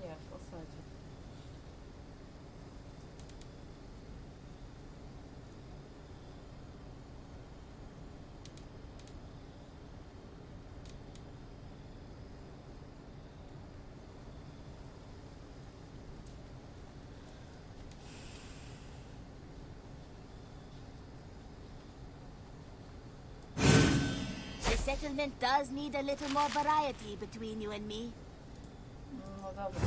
Nie, w osadzie. The settlement does need a little more variety between you and me. No dobra.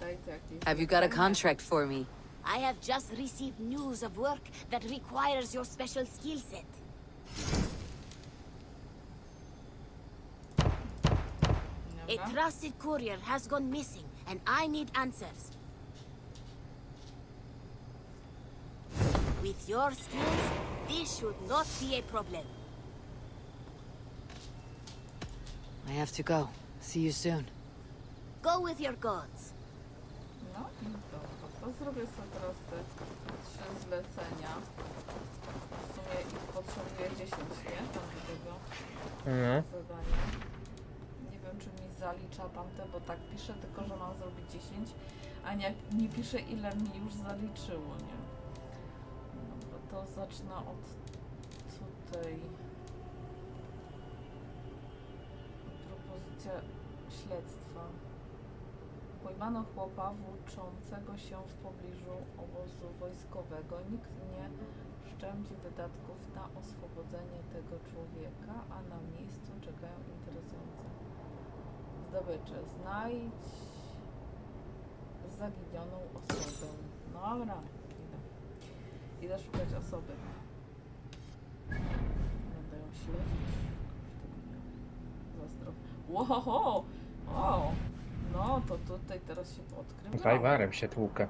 Daj to jakieś Have you got a zlecenie. contract for me? I have just received news of work that requires your special skill set. Dobra. trusted courier has gone missing, and I need answers. With your skills, this should not be a problem. I have to go. See you soon. Go with your gods. No i dobra, to zrobię sobie teraz te 3 zlecenia. W sumie ich potrzebuję 10, nie? Tam do tego zadania. Nie wiem, czy mi zalicza tamte, bo tak pisze tylko, że mam zrobić 10, a nie pisze, ile mi już zaliczyło, nie? Dobra, to zacznę od tutaj. Propozycja śledztwa. Pojmano chłopa włóczącego się w pobliżu obozu wojskowego. Nikt nie szczędzi wydatków na oswobodzenie tego człowieka, a na miejscu czekają interesujące zdobycze. Znajdź zaginioną osobę. Dobra, idę szukać osoby. Będę ją śledzić. Zazdro. Wow! O! No, to tutaj teraz się odkrywa. Fajwarem się tłukę.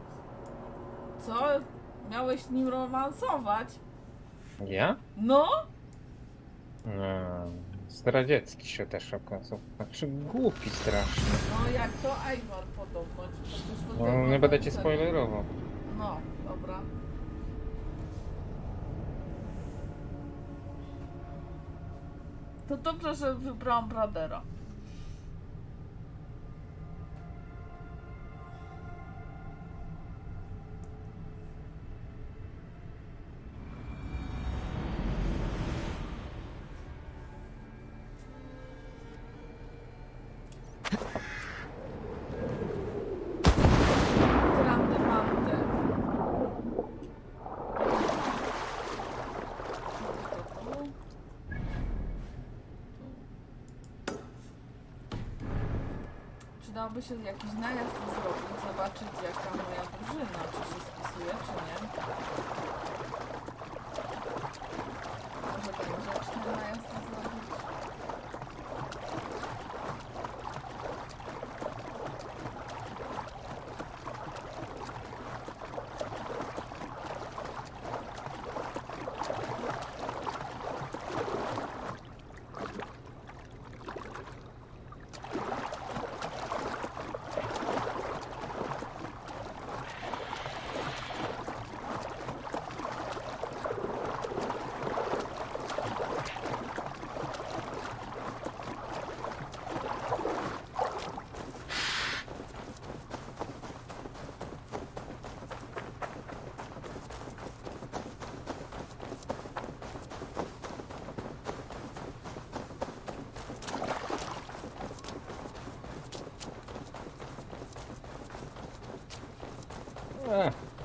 Co? Miałeś nim romansować? Ja? No? Zdradziecki się też okazał. Znaczy głupi strasznie. No jak to Ajwar podobno. No, nie będę cię spoilerował. No, dobra. To dobrze, że wybrałam Bradera. Przydałoby się jakiś najazd zrobić, zobaczyć jaka moja drużyna, czy się spisuje, czy nie. Może ten grzeczny najazd zrobić.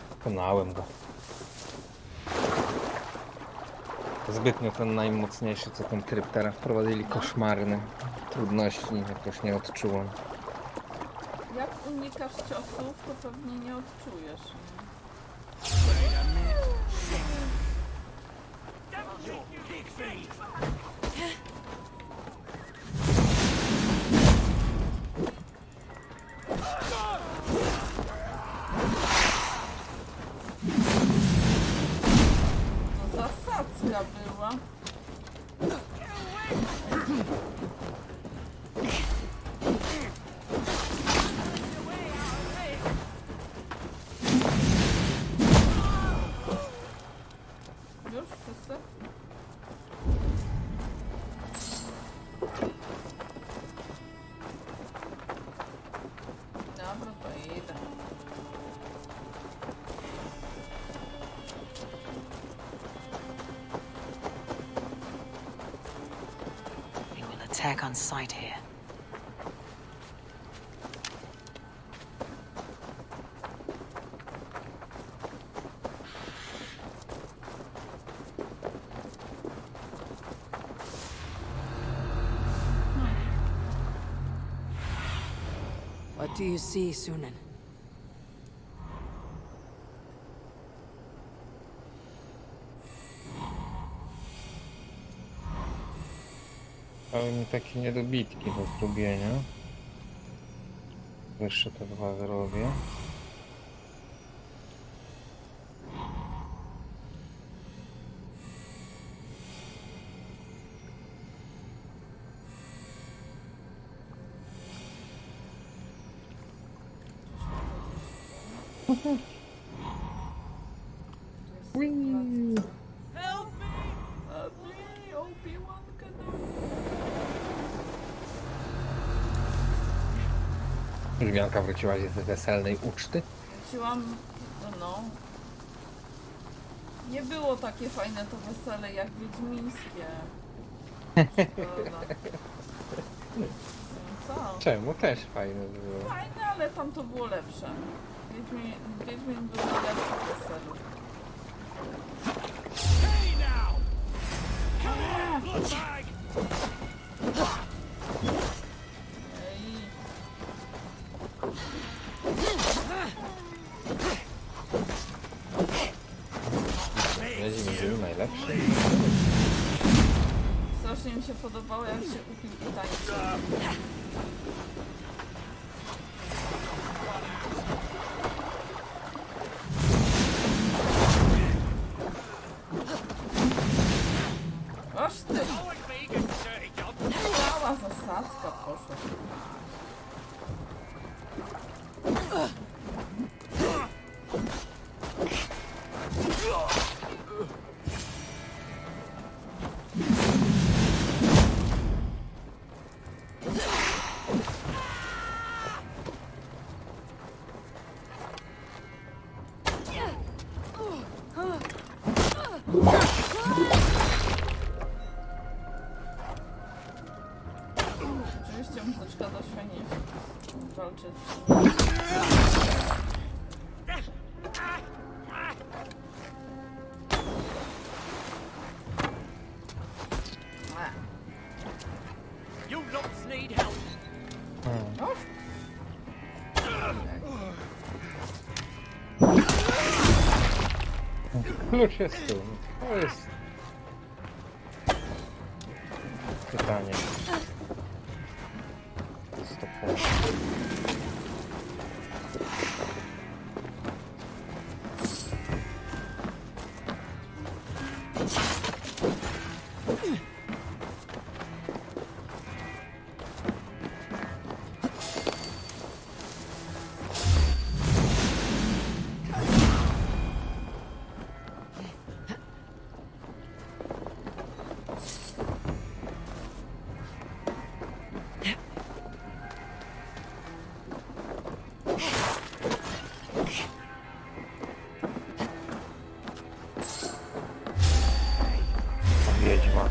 Pokonałem go. Zbytnio ten najmocniejszy, co ten tryb teraz wprowadzili, koszmarny. Trudności jakoś nie odczułem. Jak unikasz ciosów, to pewnie nie odczujesz. To zasadzka była. Już wszyscy? Dobra, to idę. We will attack on sight here. What do you see, Sunan? Pełni takie niedobitki do zgubienia. Jeszcze te dwa zrobię. Help me, Obi-Wan Lwianka wróciła z weselnej uczty. Wróciłam, no. Nie było takie fajne to wesele jak wiedźmińskie. Prawda. Co? Czemu? Też fajne było. Fajne, ale tam to było lepsze. Wiedźmin był lepszy w weselu. Hey now! Come here, bloodbag! Wiedźmin był najlepszy. Strasznie mi się podobało, jak się upił i tańczył. Oż ty! Cała zasadzka poszła. Oczywiście muzyczka dość fajnie walczy. You lots need help. Klucz jest tu. To jest pytanie. 100 punktów. Wiedźma.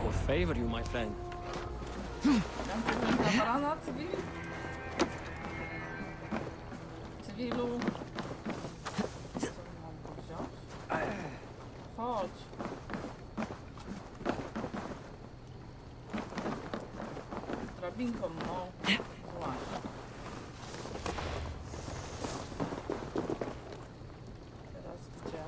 Will favor you, my friend. Na barana, cywil? Cywilu. Co mam go wziąć? Chodź. Drabinką, no. Właśnie. Teraz gdzie?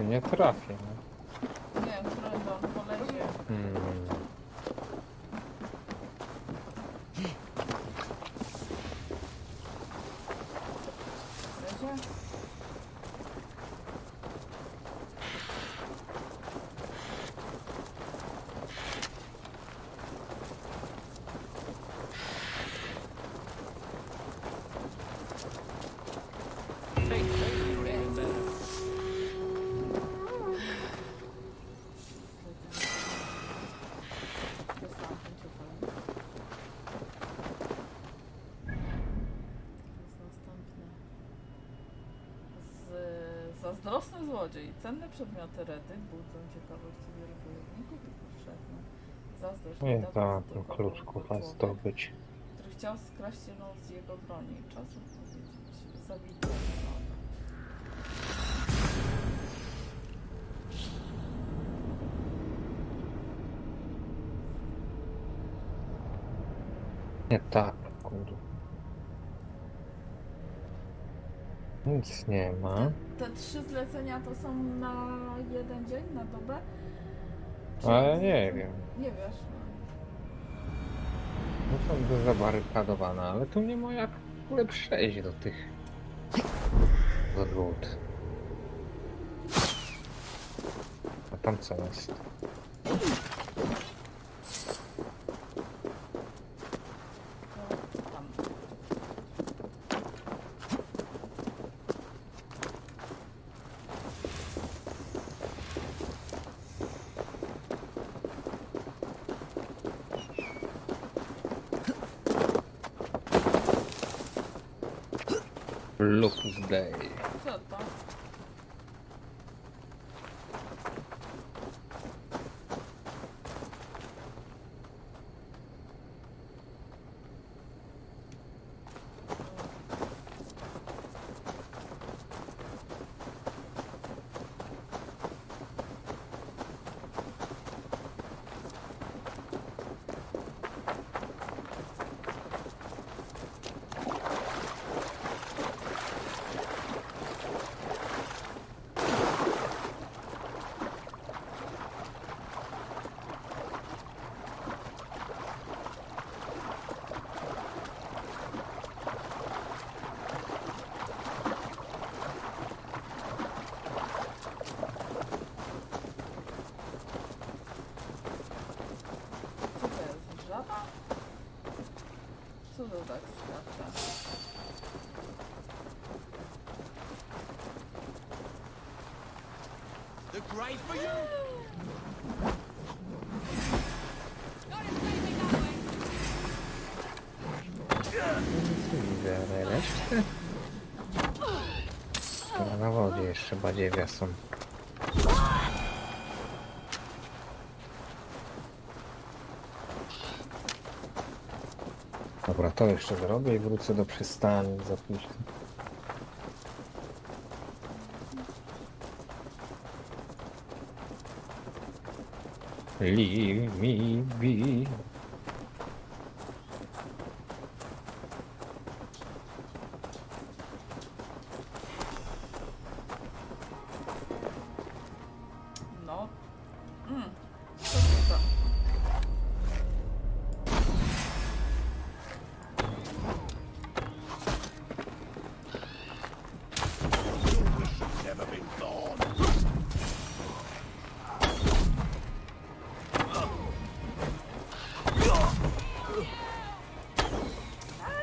Nie trafię. No. Nie wiem, którędy on polezie. Lezie? Zazdrosny złodziej. Cenne przedmioty Redy budzą ciekawość wielu wojowników i powszechną zazdrość. Nie da da tylko tym kluczku was zdobyć. który chciał skraść jedną z jego broni. Czasem powiedzieć zabity. Nie tak, kurde. Nic nie ma. Te 3 zlecenia to są na jeden dzień, na dobę? Ale nie wiem. Nie wiesz. No są zabarykadowane, ale tu nie ma jak w ogóle przejść do tych wrót. A tam co jest? Lupus Day. Co to? Co to jest? Żaba? Co to tak skacze? The grave for you! Widzę, ale resztę? Na wodzie jeszcze badziewia są. Dobra, to jeszcze zrobię i wrócę do przystani za późno. Leave me be. No. Co to za? Never been born.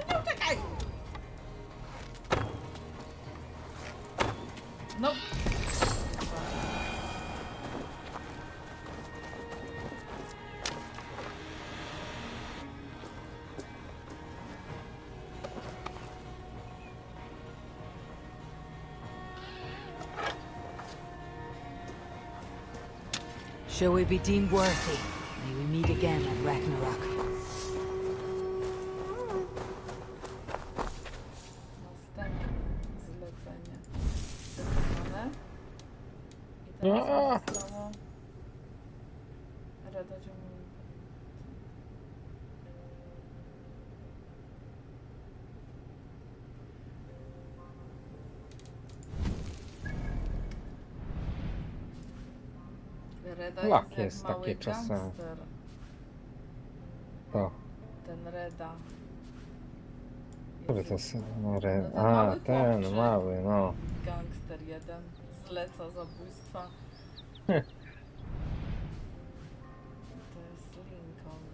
Nie uciekaj! No. Shall we be deemed worthy? May we meet again at Ragnarok. Następne zlecenie. Wykonane. I teraz zostało Reda ciągnięta. Reda Lak jest jak jest mały takie czasem. gangster. To. Ten Reda. Który to jest? No ten A, mały ten chłopczyk. mały, no. Gangster jeden. Zleca zabójstwa. To jest Lincoln.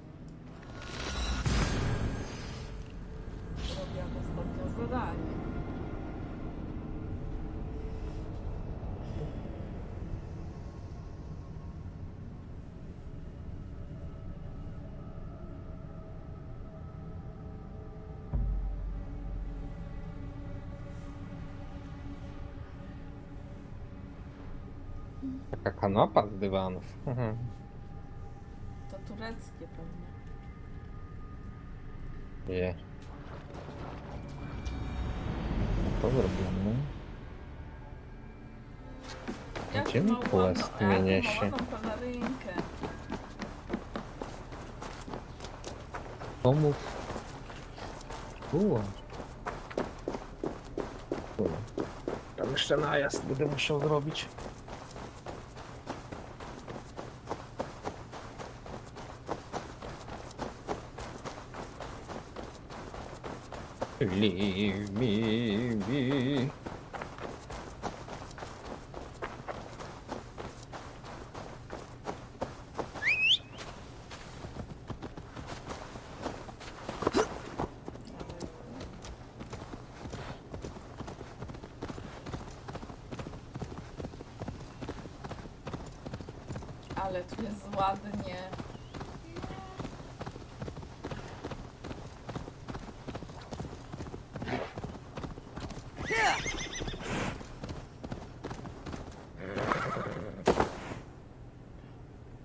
Robiłam ostatnio zadanie. Taka kanapa z dywanów. To tureckie pewnie. Nie. To zrobimy. Gdzie mi quest mnie niesie? pelerynkę. Pomów. Tam jeszcze najazd będę musiał zrobić. Leave me be. Ale tu jest ładnie.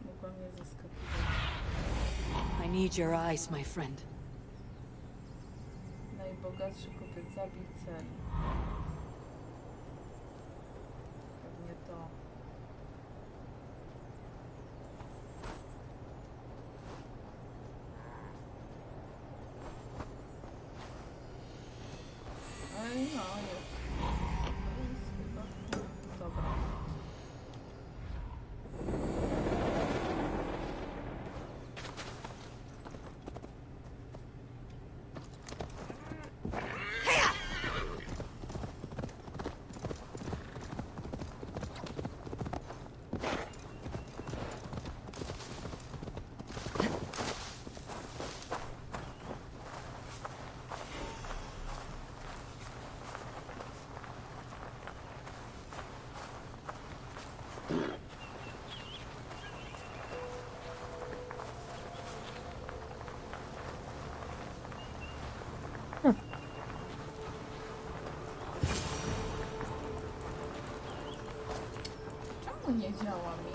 Mogłam nie zaskakiwać. I need your eyes, my friend. Najbogatszy kupiec, zabij cel. Pewnie to. Ej, no jest. To jest chyba... Dobra. Czemu nie działa mi?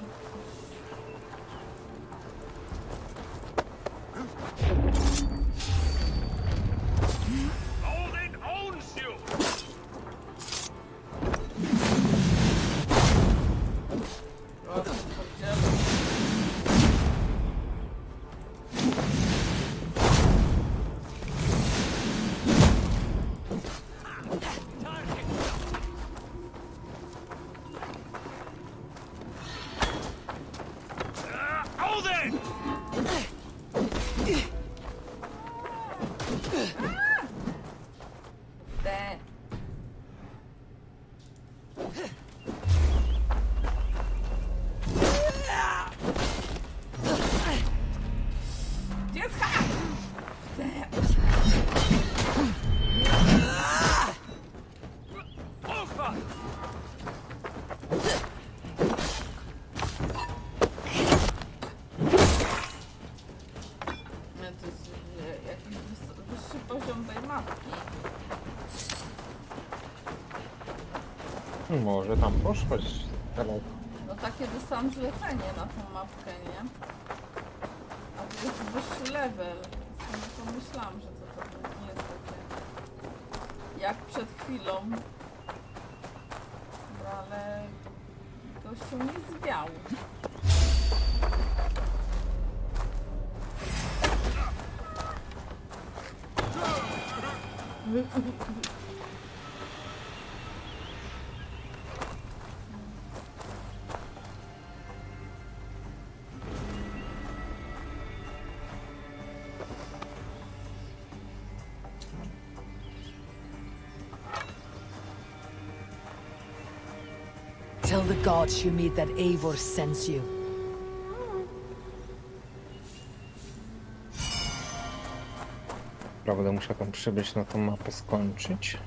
Odin owns you! O, to podzielę. Odin! Te. Dziecka! Ufa! To jest jakiś wyższy poziom tej mapki. Może tam poszłaś daleko. No takie dostałam zlecenie na tą mapkę, nie? A to jest wyższy level. Więc nie pomyślałam, że to nie jest takie jak przed chwilą. Dobra, ale gościu nie zwiał. Tell the gods you meet that Eivor sends you. Dobra, będę musiał tam przybyć na tą mapę skończyć.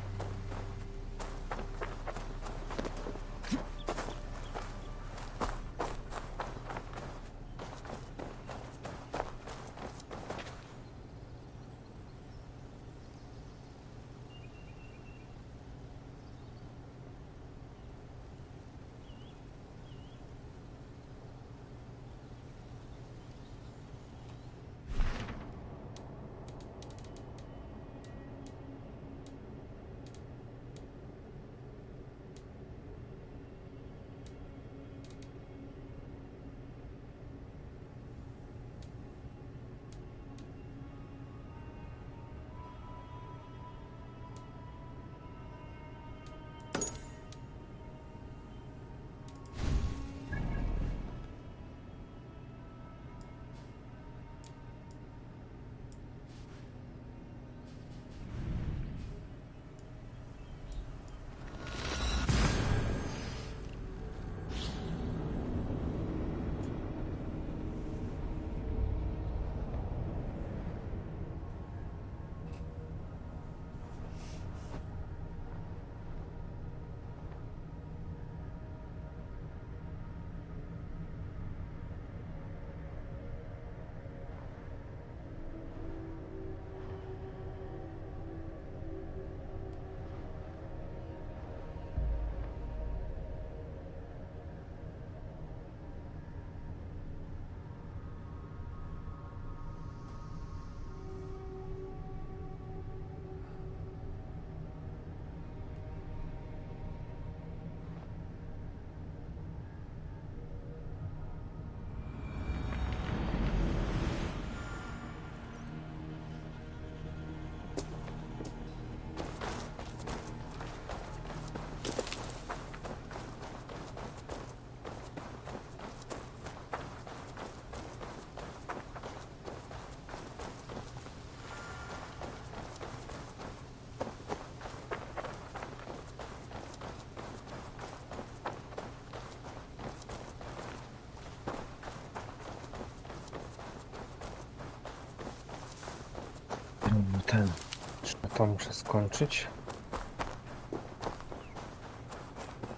To muszę skończyć.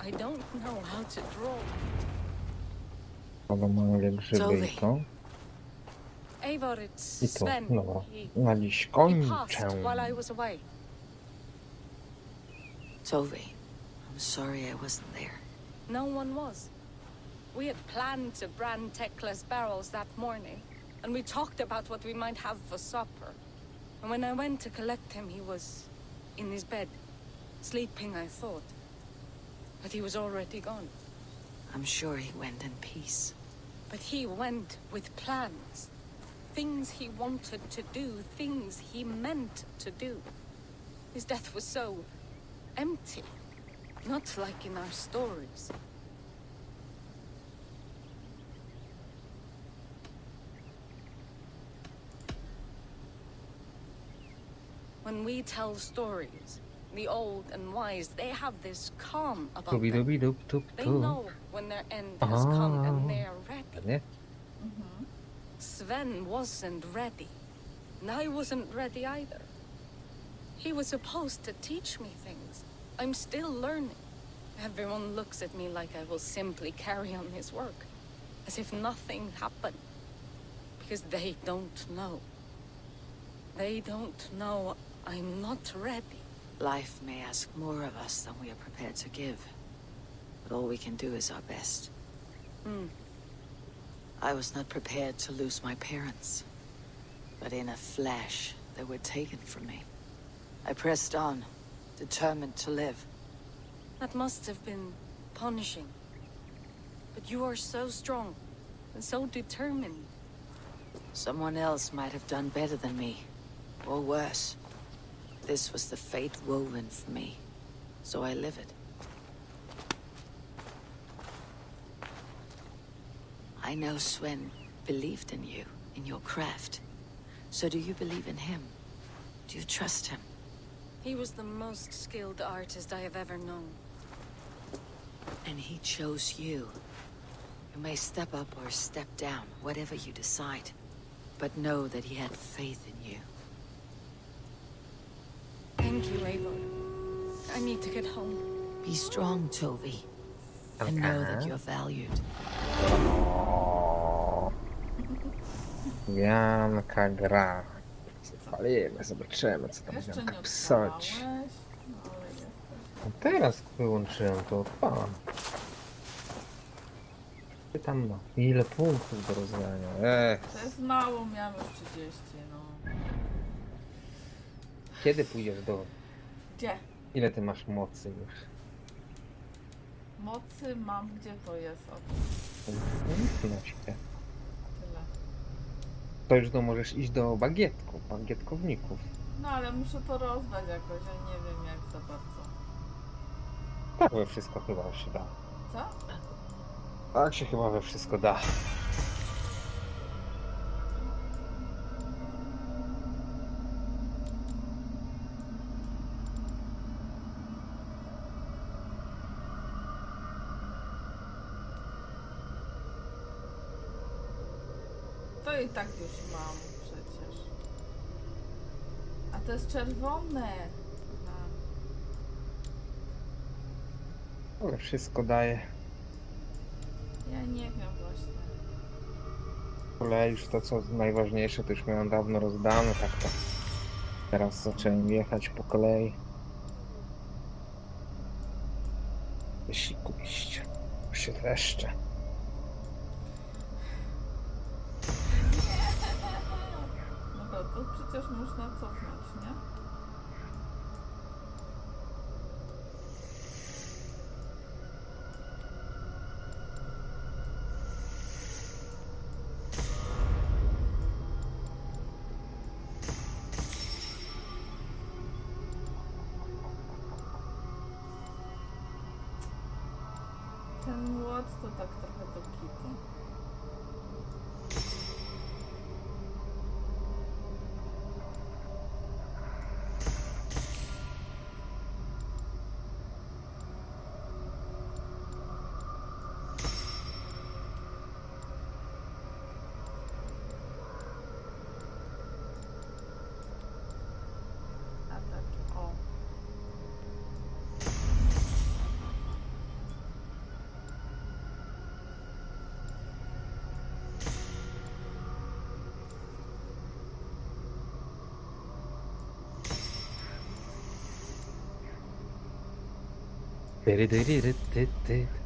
I don't know how to draw. Ale mamy grzyby i to. Eivor, it's I to. Sven. Dobra. He Na dziś passed kończę. while I was away. Tovi, I'm sorry I wasn't there. No one was. We had planned to brand Tekla's barrels that morning, and we talked about what we might have for supper. And when I went to collect him, he was in his bed, sleeping, I thought. But he was already gone. I'm sure he went in peace. But he went with plans. Things he wanted to do, things he meant to do. His death was so empty, not like in our stories. When we tell stories, the old and wise, they have this calm about them. They know when their end has come and they're ready. Sven wasn't ready, and I wasn't ready either. He was supposed to teach me things. I'm still learning. Everyone looks at me like I will simply carry on his work, as if nothing happened, because they don't know. They don't know I'm not ready. Life may ask more of us than we are prepared to give, but all we can do is our best. I was not prepared to lose my parents, but in a flash, they were taken from me. I pressed on, determined to live. That must have been punishing. But you are so strong, and so determined. Someone else might have done better than me, or worse. This was the fate woven for me, so I live it. I know Sven believed in you, in your craft. So do you believe in him? Do you trust him? He was the most skilled artist I have ever known. And he chose you. You may step up or step down, whatever you decide. But know that he had faith in you. Thank you, Eivor. I need to get home. Be strong, Tovi. And know that you're valued. Janka gra. Zapalimy, zobaczymy co tam Jeszcze Janka nie psać. odpalałeś, ale jesteś. No teraz wyłączyłem, to odpalam. Pytam no, ile punktów do rozdania? To jest mało, miałem już 30, no. Kiedy pójdziesz do... Gdzie? Ile ty masz mocy już? Mocy mam, gdzie to jest? O, Na ciebie. tyle. To już możesz iść do bagietkowników. No ale muszę to rozdać jakoś, ja nie wiem jak za bardzo. Tak we wszystko chyba się da. Co? Tak się chyba we wszystko da. To i tak już mam przecież. A to jest czerwone. Aha. Ale wszystko daje. Ja nie wiem właśnie. Ale już to co najważniejsze to już miałem dawno rozdane, tak to teraz zacząłem jechać po kolei. Wysiłku iść. Się wreszcie. No to przecież można cofnąć, nie? Ten młot to tak trochę do kitu.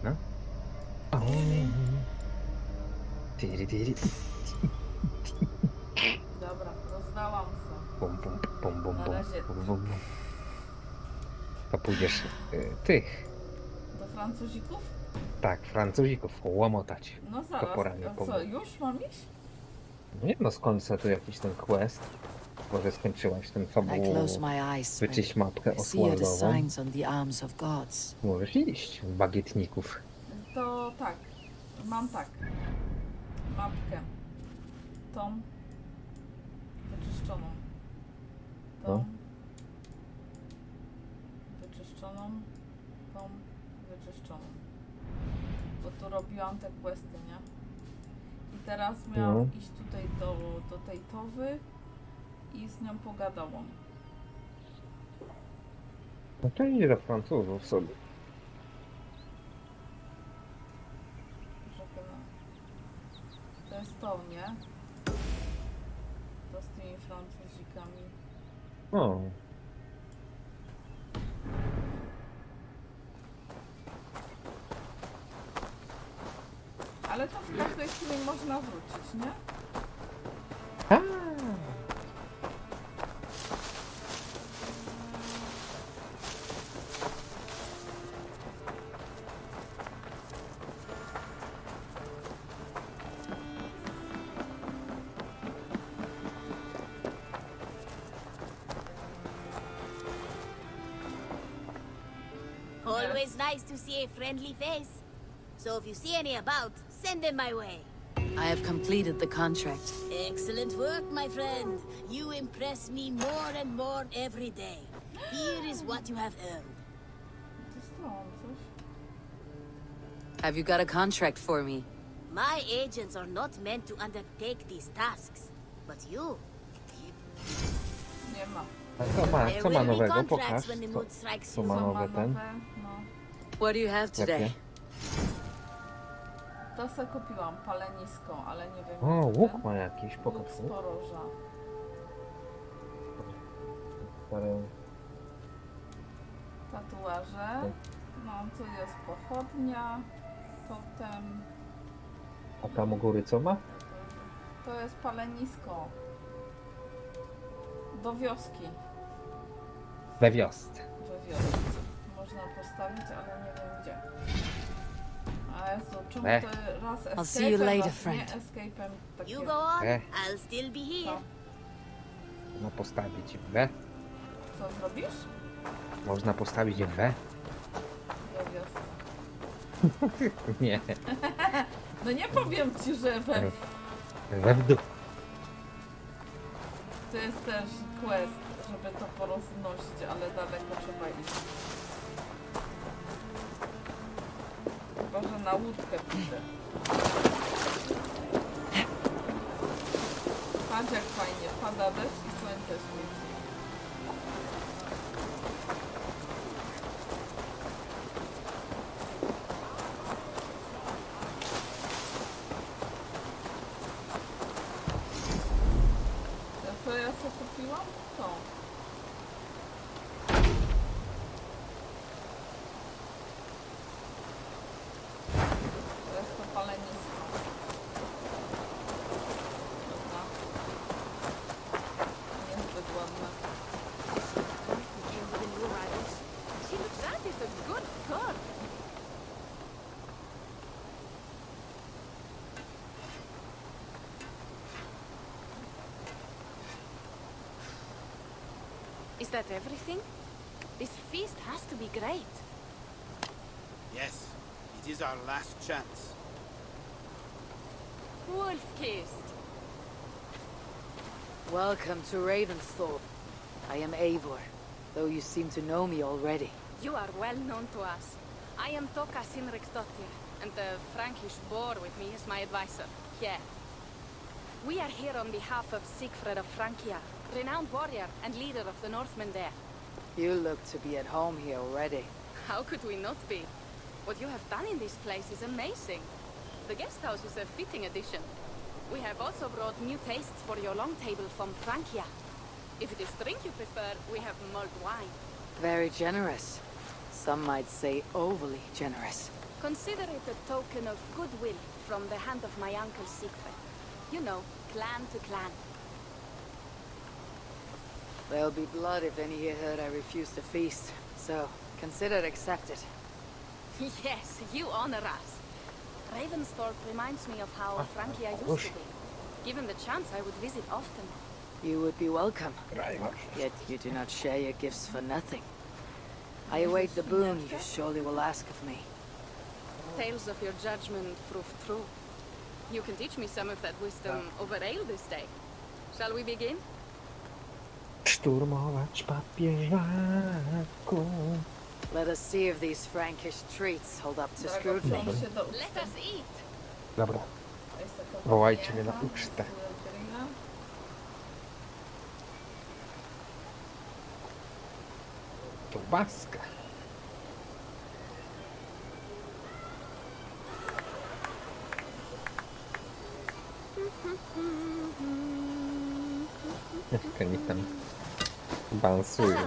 No. O. Tyry. Dobra, rozdałam se. Bum, bum, bum, bum, Na bum, razie bum, bum. To pójdziesz tych, do Francuzików? tak, Francuzików łamotać. No To zaraz, poranie a co, już mam iść? Nie no, skończę tu jakiś ten quest. Może skończyłaś ten I fabułę. close my eyes, Wyczyść mapkę I see the osłonową. signs on the arms of gods. Możesz iść w bagietników. To tak, mam tak. Mapkę. Tą wyczyszczoną. Tą No. wyczyszczoną. Tą wyczyszczoną. Bo tu robiłam te questy, nie? I teraz miałam No. iść tutaj do tej towy i z nią pogadałam. No to idzie do Francuzów sobie. To jest to, nie? To z tymi Francuzikami. O. Ale to w każdej chwili można wrócić, nie? A. Always nice to see a friendly face. So if you see any about, send them my way. I have completed the contract. Excellent work, my friend. You impress me more and more every day. Here is what you have earned. Dostałam coś. Have you got a contract for me? My agents are not meant to undertake these tasks. But you... Nie ma. A There co ma will be nowego? contracts Pokaż. when the mood strikes Co you. ma Co ma nowe ten? nowe? No. What do you have today? Jakie? To se kupiłam, palenisko, ale nie wiem. O, jaki łuk ten. ma jakiś, Łuk pokaż. z poroża. Parę- Tatuaże. No, tu jest pochodnia. Totem. A tam u góry co ma? To jest palenisko. Do wioski. We wiosce. We wiosce. Można postawić, ale nie wiem gdzie. A Jezu, czemu to raz I'll see you escape'em, later, raz nie friend. escape'em takie... You go on, Eh. I'll still be here. Można postawić we. Co zrobisz? Można postawić we. We wiosce. Nie. No nie powiem ci, że We w dół. to jest też quest, żeby to poroznosić, ale daleko trzeba iść. Chyba, że na łódkę pójdę. Patrz jak fajnie, pada deszcz i słońce świeci. A co ja sobie kupiłam? To. To jest to palenisko. Dobra. Niezbyt ładne. That is a good gun. Is that everything? This feast has to be great. Yes, it is our last chance. Wolf-kissed. Welcome to Ravensthorpe. I am Eivor, though you seem to know me already. You are well known to us. I am Toka Sinriksdottir, and the Frankish boar with me is my advisor, Kjær. We are here on behalf of Sigfred of Francia, renowned warrior and leader of the Northmen there. You look to be at home here already. How could we not be? What you have done in this place is amazing. The guest house is a fitting addition. We have also brought new tastes for your long table from Francia. If it is drink you prefer, we have mulled wine. Very generous. Some might say overly generous. Consider it a token of goodwill from the hand of my uncle Siegfried. You know, clan to clan. There'll be blood if any here heard I refuse to feast, so consider it accepted. Yes, you honor us. Ravensthorpe reminds me of how Francia used to be. Given the chance, I would visit often. You would be welcome. Yet you do not share your gifts for nothing. I await the boon you surely will ask of me. Tales of your judgment prove true. You can teach me some of that wisdom over ale this day. Shall we begin? Szturmować papieżaku. Let us see if these Frankish treats hold up to scrutiny. Let us eat. Dobra. Wołajcie mnie na ucztę. Kiełbaska. Jak oni tam balansują.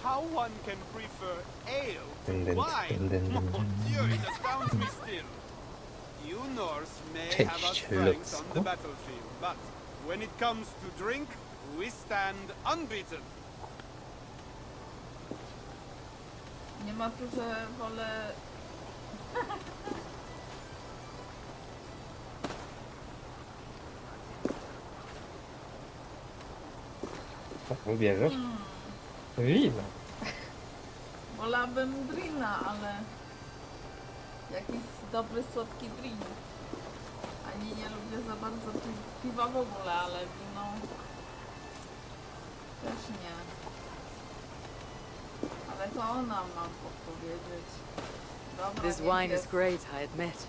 How one can prefer ale to wine? Mon Dieu, it astounds me still. You Norse may have us Franks on the battlefield, but when it comes to drink, we stand unbeaten. Nie ma tu, że wolę... Co bierzesz? Wino. Wolałabym drina, ale... Jakiś dobry, słodki drink. Ani nie lubię za bardzo piwa w ogóle, ale wino... Też nie. Ale to ona ma podpowiedzieć. Dobra, This wine is great, I admit.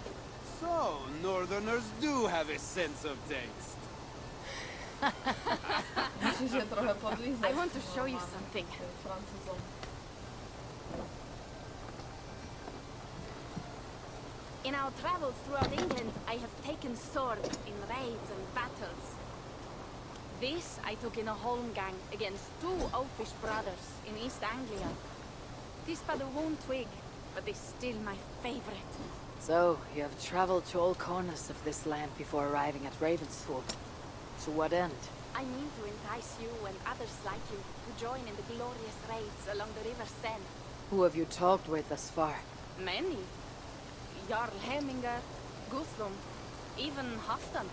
So, Northerners do have a sense of taste. Musi się trochę podlizać. I want to show you something. Francuzom. In our travels throughout England, I have taken swords in raids and battles. This I took in a holmgang against 2 oafish brothers in East Anglia. This but a worn twig, but is still my favorite. So, you have traveled to all corners of this land before arriving at Ravensthorpe. To what end? I mean to entice you and others like you to join in the glorious raids along the River Seine. Who have you talked with thus far? Many. Jarl Heminger, Guthrum, even Halfdan.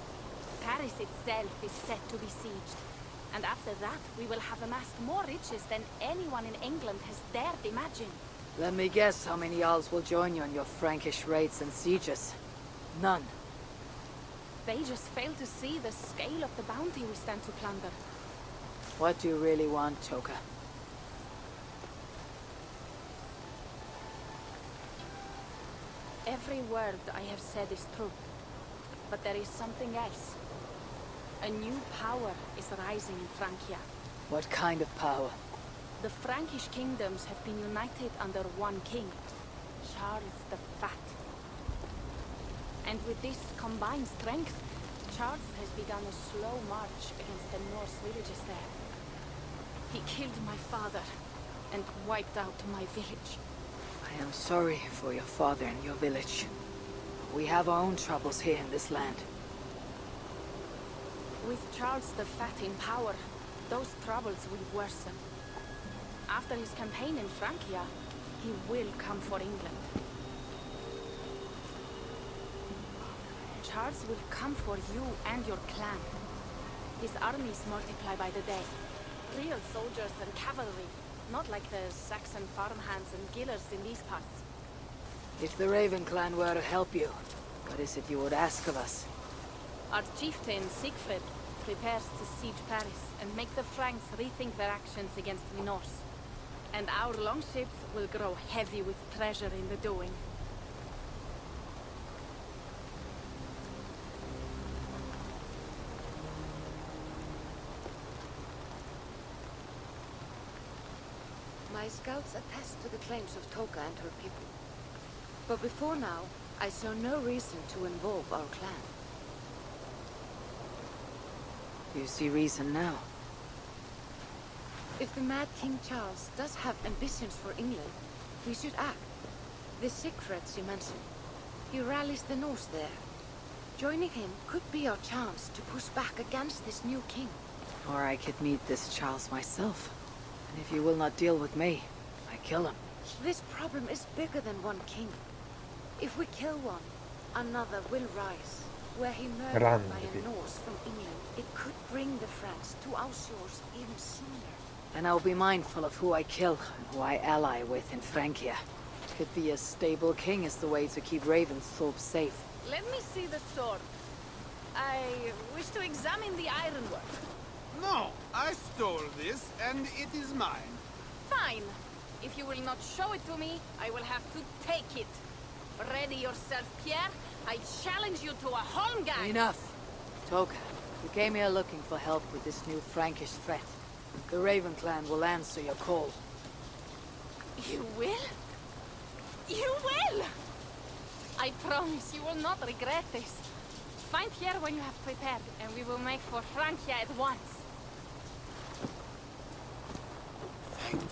Paris itself is set to be sieged. And after that, we will have amassed more riches than anyone in England has dared imagine. Let me guess how many Jarls will join you on your Frankish raids and sieges. None. They just fail to see the scale of the bounty we stand to plunder. What do you really want, Toka? Every word I have said is true. But there is something else. A new power is rising in Francia. What kind of power? The Frankish kingdoms have been united under one king, Charles the Fat. And with this combined strength, Charles has begun a slow march against the Norse villages there. He killed my father and wiped out my village. I am sorry for your father and your village. We have our own troubles here in this land. With Charles the Fat in power, those troubles will worsen. After his campaign in Francia, he will come for England. Charles will come for you and your clan. His armies multiply by the day. Real soldiers and cavalry, not like the Saxon farmhands and gillers in these parts. If the Raven clan were to help you, what is it you would ask of us? Our chieftain, Siegfried, prepares to siege Paris and make the Franks rethink their actions against the Norse. And our longships will grow heavy with treasure in the doing. My scouts attest to the claims of Toka and her people. But before now, I saw no reason to involve our clan. You see reason now. If the mad King Charles does have ambitions for England, We should act. The Siegfrieds you mentioned. He rallies the Norse there. Joining him could be our chance to push back against this new king. Or I could meet this Charles myself. And if you will not deal with me, I kill him. This problem is bigger than one king. If we kill one, another will rise. Were he murdered by a Norse from England, it could bring the Franks to our shores even sooner. And I'll be mindful of who I kill and who I ally with in Francia. Could be a stable king is the way to keep Ravensthorpe safe. Let me see the sword. I wish to examine the ironwork. No, I stole this, and it is mine. Fine. If you will not show it to me, I will have to take it. Ready yourself, Pierre. I challenge you to a holmgang. Enough. Toka, you came here looking for help with this new Frankish threat. The Raven clan will answer your call. You will? You will! I promise you will not regret this. Find Pierre when you have prepared, and we will make for Francia at once. Thank you.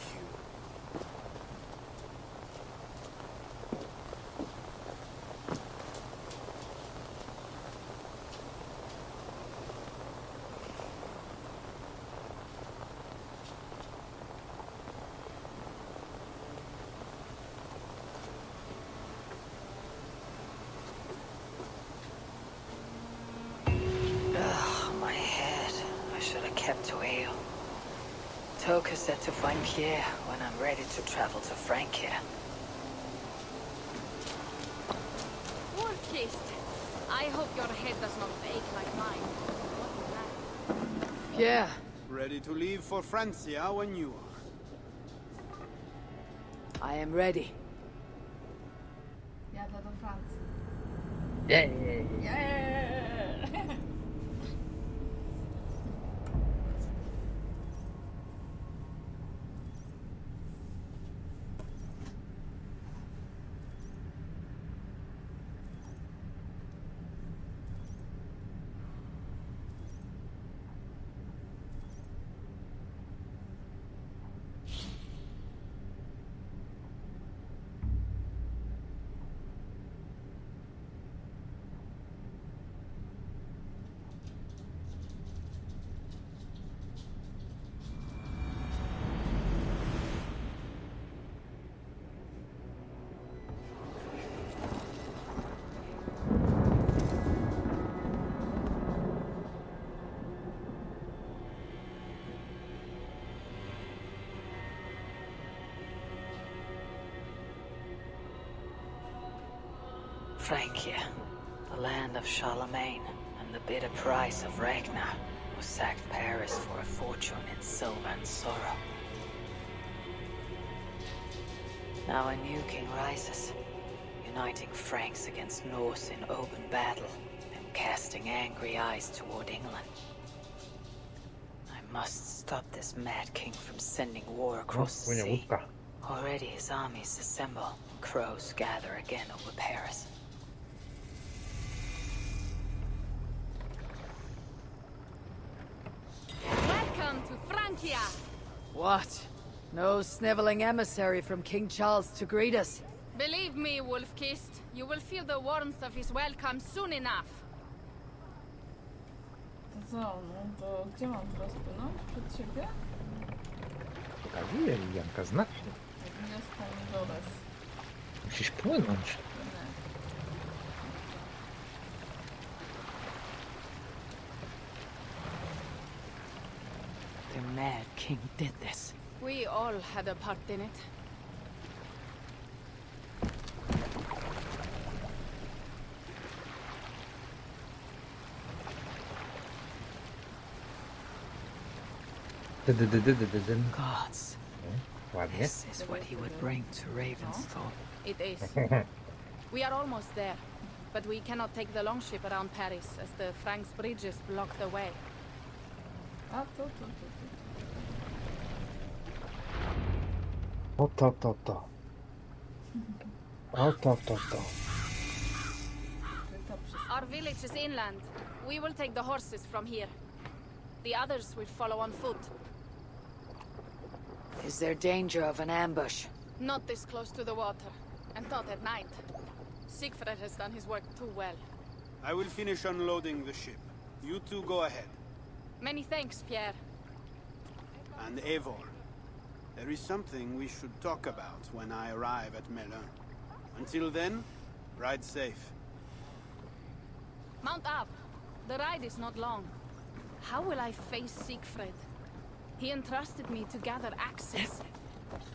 My head. I should have kept to ale. Toka said to find Pierre when I'm ready to travel to Francia. Warkist. I hope your head does not ache like mine. Pierre. Ready to leave for Francia when you are. I am ready. Jadę do Francji. Jej. Yeah. Francia, the land of Charlemagne, and the bitter price of Ragnar, who sacked Paris for a fortune in silver and sorrow. Now a new king rises, uniting Franks against Norse in open battle, and casting angry eyes toward England. I must stop this mad king from sending war across the sea. Already his armies assemble, crows gather again over Paris. Welcome to Francia! What? No sniveling emissary from King Charles to greet us? Believe me, Wolf-Kissed, you will feel the warmth of his welcome soon enough. To co, no to gdzie mam teraz płynąć? Przed siebie? Pokazuje mi Janka znacznie. Jest pomidores. Musisz płynąć. The mad king did this. We all had a part in it. Gods. Ładnie. This is what he would bring to Ravensthorpe. It is. We are almost there, but we cannot take the longship around Paris as the Franks bridges block the way. A to. O to. O to. Our village is inland. We will take the horses from here. The others will follow on foot. Is there danger of an ambush? Not this close to the water, and not at night. Siegfried has done his work too well. I will finish unloading the ship. You two go ahead. Many thanks, Pierre. And Eivor, there is something we should talk about when I arrive at Melun. Until then, ride safe. Mount up. The ride is not long. How will I face Siegfried? He entrusted me to gather axes.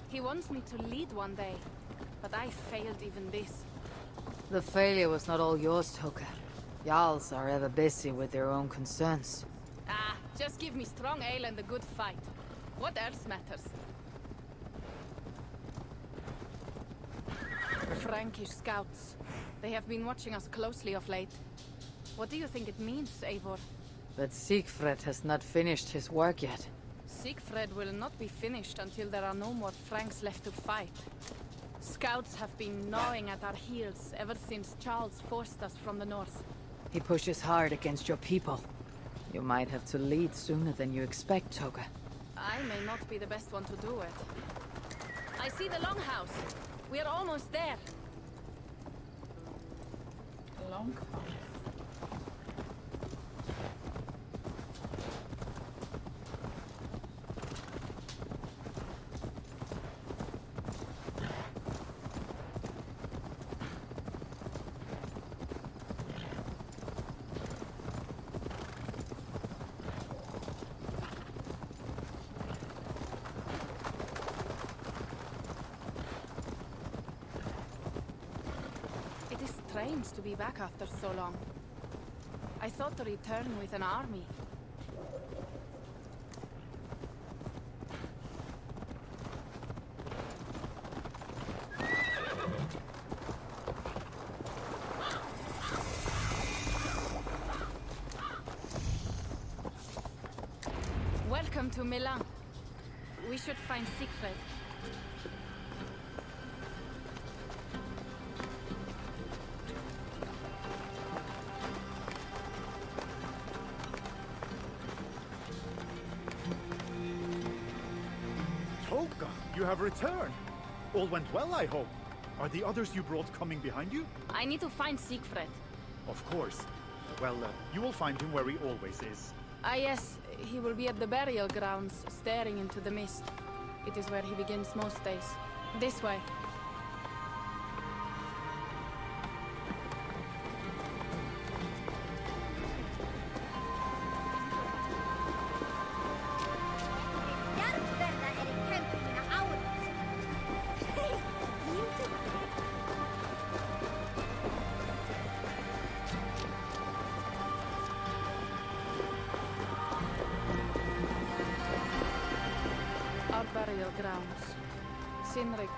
He wants me to lead one day, but I failed even this. The failure was not all yours, Toka. Jarls are ever busy with their own concerns. Ah, just give me strong ale and a good fight. What else matters? Frankish scouts. They have been watching us closely of late. What do you think it means, Eivor? But Siegfried has not finished his work yet. Siegfried will not be finished until there are no more Franks left to fight. Scouts have been gnawing at our heels ever since Charles forced us from the north. He pushes hard against your people. You might have to lead sooner than you expect, Toga. I may not be the best one to do it. I see the longhouse. We are almost there. Longhouse. It is strange to be back after so long. I thought to return with an army. Welcome to Milan. We should find Siegfried. Toka, you have returned. All went well, I hope. Are the others you brought coming behind you? I need to find Siegfried. Of course. Well, you will find him where he always is. Ah yes, he will be at the burial grounds, staring into the mist. It is where he begins most days. This way. Our burial grounds. Sinrik,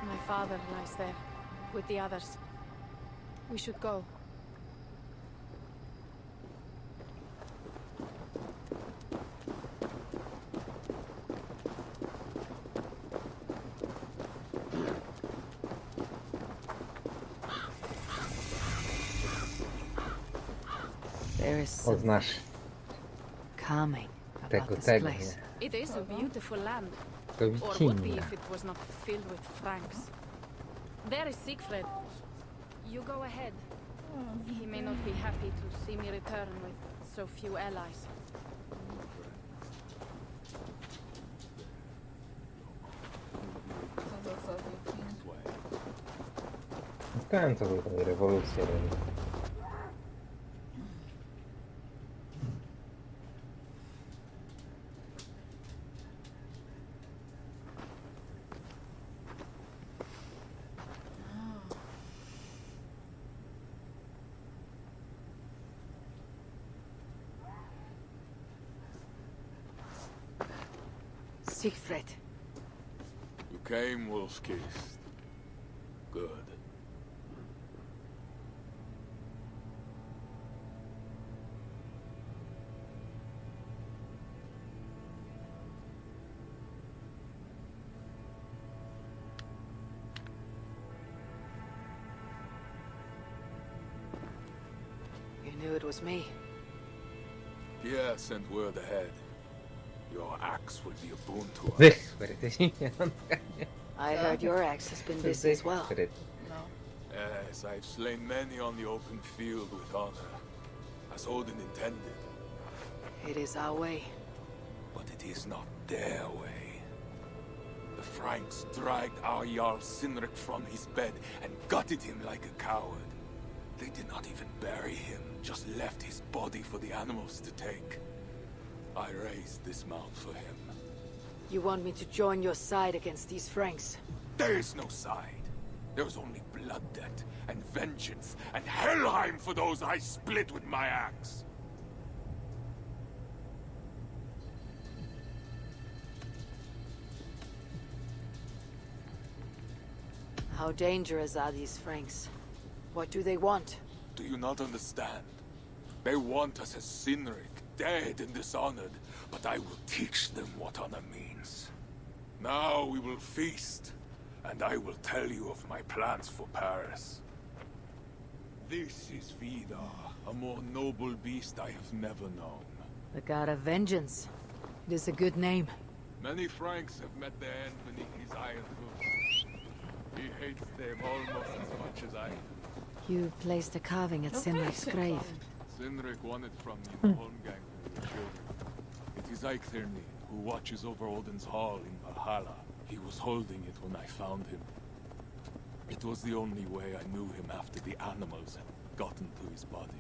my father, lies there, with the others. We should go. There is something calming about this place. It is a beautiful land. To Or would be Wikinga. if it was not filled with Franks. There is Siegfried. You go ahead. He may not be happy to see me return with so few allies. Co to za wiking? Ten, co tutaj rewolucję robi. Siegfried. You came, Wolfskist. Good. You knew it was me. Pierre sent word ahead. Your axe will be a boon to us. Wychwyty się. I heard your ex has been busy as well. No. Yes, I've slain many on the open field with honor, as Odin intended. It is our way. But it is not their way. The Franks dragged our Jarl Sinrik from his bed and gutted him like a coward. They did not even bury him, just left his body for the animals to take. I raised this mound for him. You want me to join your side against these Franks? There is no side. There is only blood debt, and vengeance, and Helheim for those I split with my axe. How dangerous are these Franks? What do they want? Do you not understand? They want us as Sinrik, dead and dishonored, but I will teach them what honor means. Now we will feast, and I will tell you of my plans for Paris. This is Vidar, a more noble beast I have never known. The god of vengeance. It is a good name. Many Franks have met their end beneath his iron hoof. He hates them almost as much as I do. You placed a carving at Sinrik's grave. Sinrik won it from me in the Holmgang when we were children. It is Eiktherni, who watches over Odin's hall in Valhalla. He was holding it when I found him. It was the only way I knew him after the animals had gotten to his body.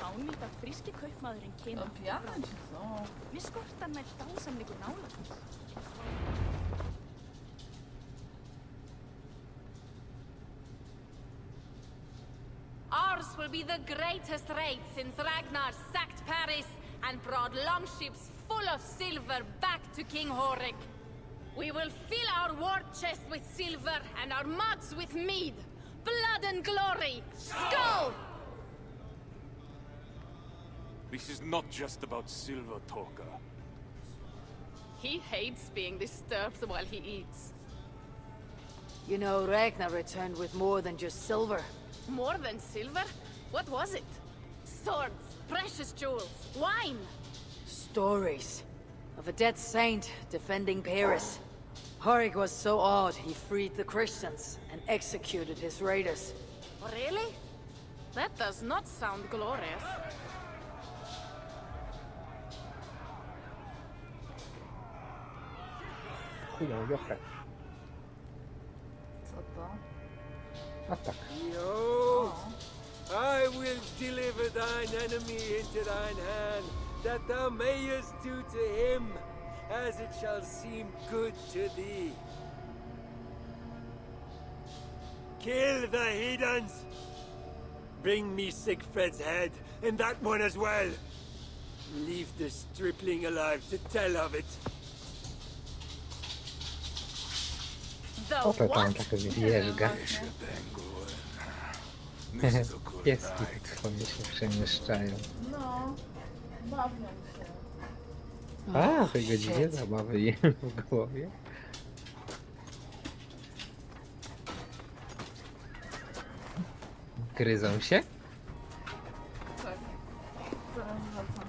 Vánlegt að fríski kaupmaðurinn kemur. Mér skortar nær dásamleikur nálægt. Ours will be the greatest raid since Ragnar sacked Paris and brought longships full of silver back to King Horik. We will fill our war chest with silver and our mugs with mead. Blood and glory! Skull! This is not just about silver, Torka. He hates being disturbed while he eats. You know, Ragnar returned with more than just silver. More than silver? What was it? Swords, precious jewels, wine! Stories of a dead saint defending Paris. Horik was so awed he freed the Christians and executed his raiders. Really? That does not sound glorious. Chujowe. Co to? A tak. Behold, I will deliver thine enemy into thine hand, that thou mayest do to him as it shall seem good to thee. Kill the heathens! Bring me Sigfred's head, and that one as well. Leave the stripling alive to tell of it. Oto tam taka wielga. Pieski twoje się przemieszczają. No, bawią się. A, tej godzinie zabawy jem w głowie. Gryzą się? Tak. Zaraz wracam.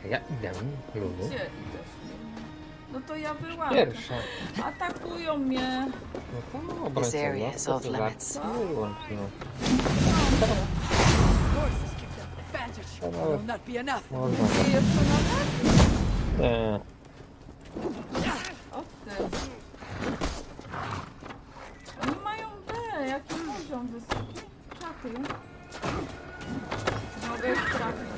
Ja idę, Lulu. Gdzie idziesz? No to ja wyłączam. Pierwsza. Atakują mnie. No to obrońca, This area is off limits. Wyłącz, no. Will not be enough. Można. Gdzie jeszcze nawet? Nie. O ty. Oni mają B. Jaki poziom wysoki? Czaty. Mogę ich trafić.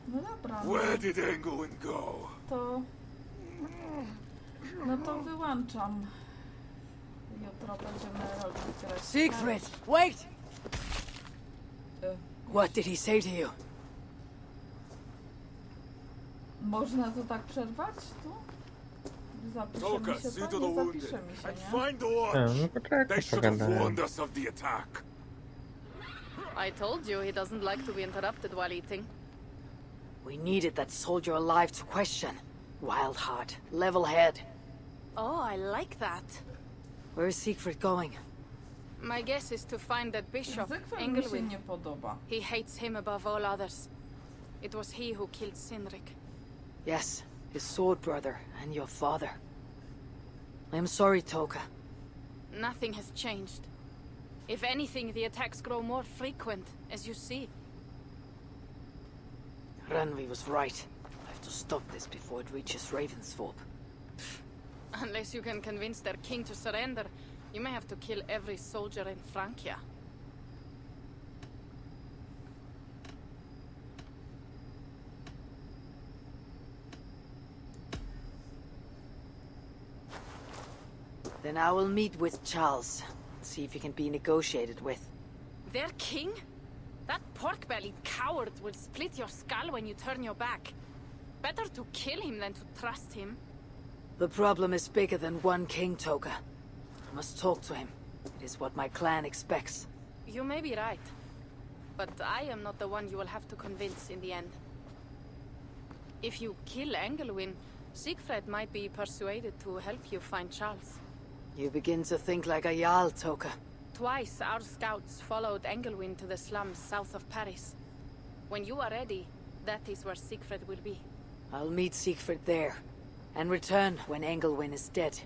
No dobra. Where did Engelwin go? To... No to wyłączam. Jutro będziemy robić resztę. Siegfried, wait! What did he say to you? Można to tak przerwać tu? Toka, Zapiszemy się see to? to the Nie wounded zapiszemy się, and nie? find the watch. No poczekaj, They should have pogadałem. warned us of the attack. I told you he doesn't like to be interrupted while eating. We needed that soldier alive to question. Wild heart, level head. Oh, I like that. Where is Siegfried going? My guess is to find that bishop, Siegfried mi się Engelwin. nie podoba. He hates him above all others. It was he who killed Cynric. Yes, his sword brother and your father. I am sorry, Toka. Nothing has changed. If anything, the attacks grow more frequent, as you see. Ranvi was right. I have to stop this before it reaches Ravensthorpe. Unless you can convince their king to surrender, you may have to kill every soldier in Francia. Then I will meet with Charles. See if he can be negotiated with. Their king? That pork-bellied coward will split your skull when you turn your back. Better to kill him than to trust him. The problem is bigger than one king, Toka. I must talk to him. It is what my clan expects. You may be right. But I am not the one you will have to convince in the end. If you kill Engelwin, Siegfried might be persuaded to help you find Charles. You begin to think like a Jarl, Toka. Twice our scouts followed Engelwin to the slums south of Paris. When you are ready, that is where Siegfried will be. I'll meet Siegfried there, and return when Engelwin is dead.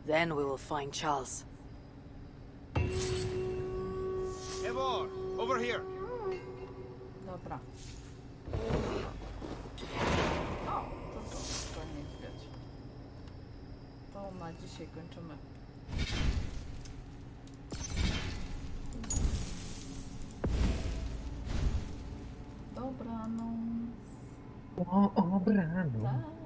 Then we will find Charles. Eivor, over here. Dobra. O, to niedźwiedź. To na dzisiaj kończymy. Dobranoc. O, obrano. Tak.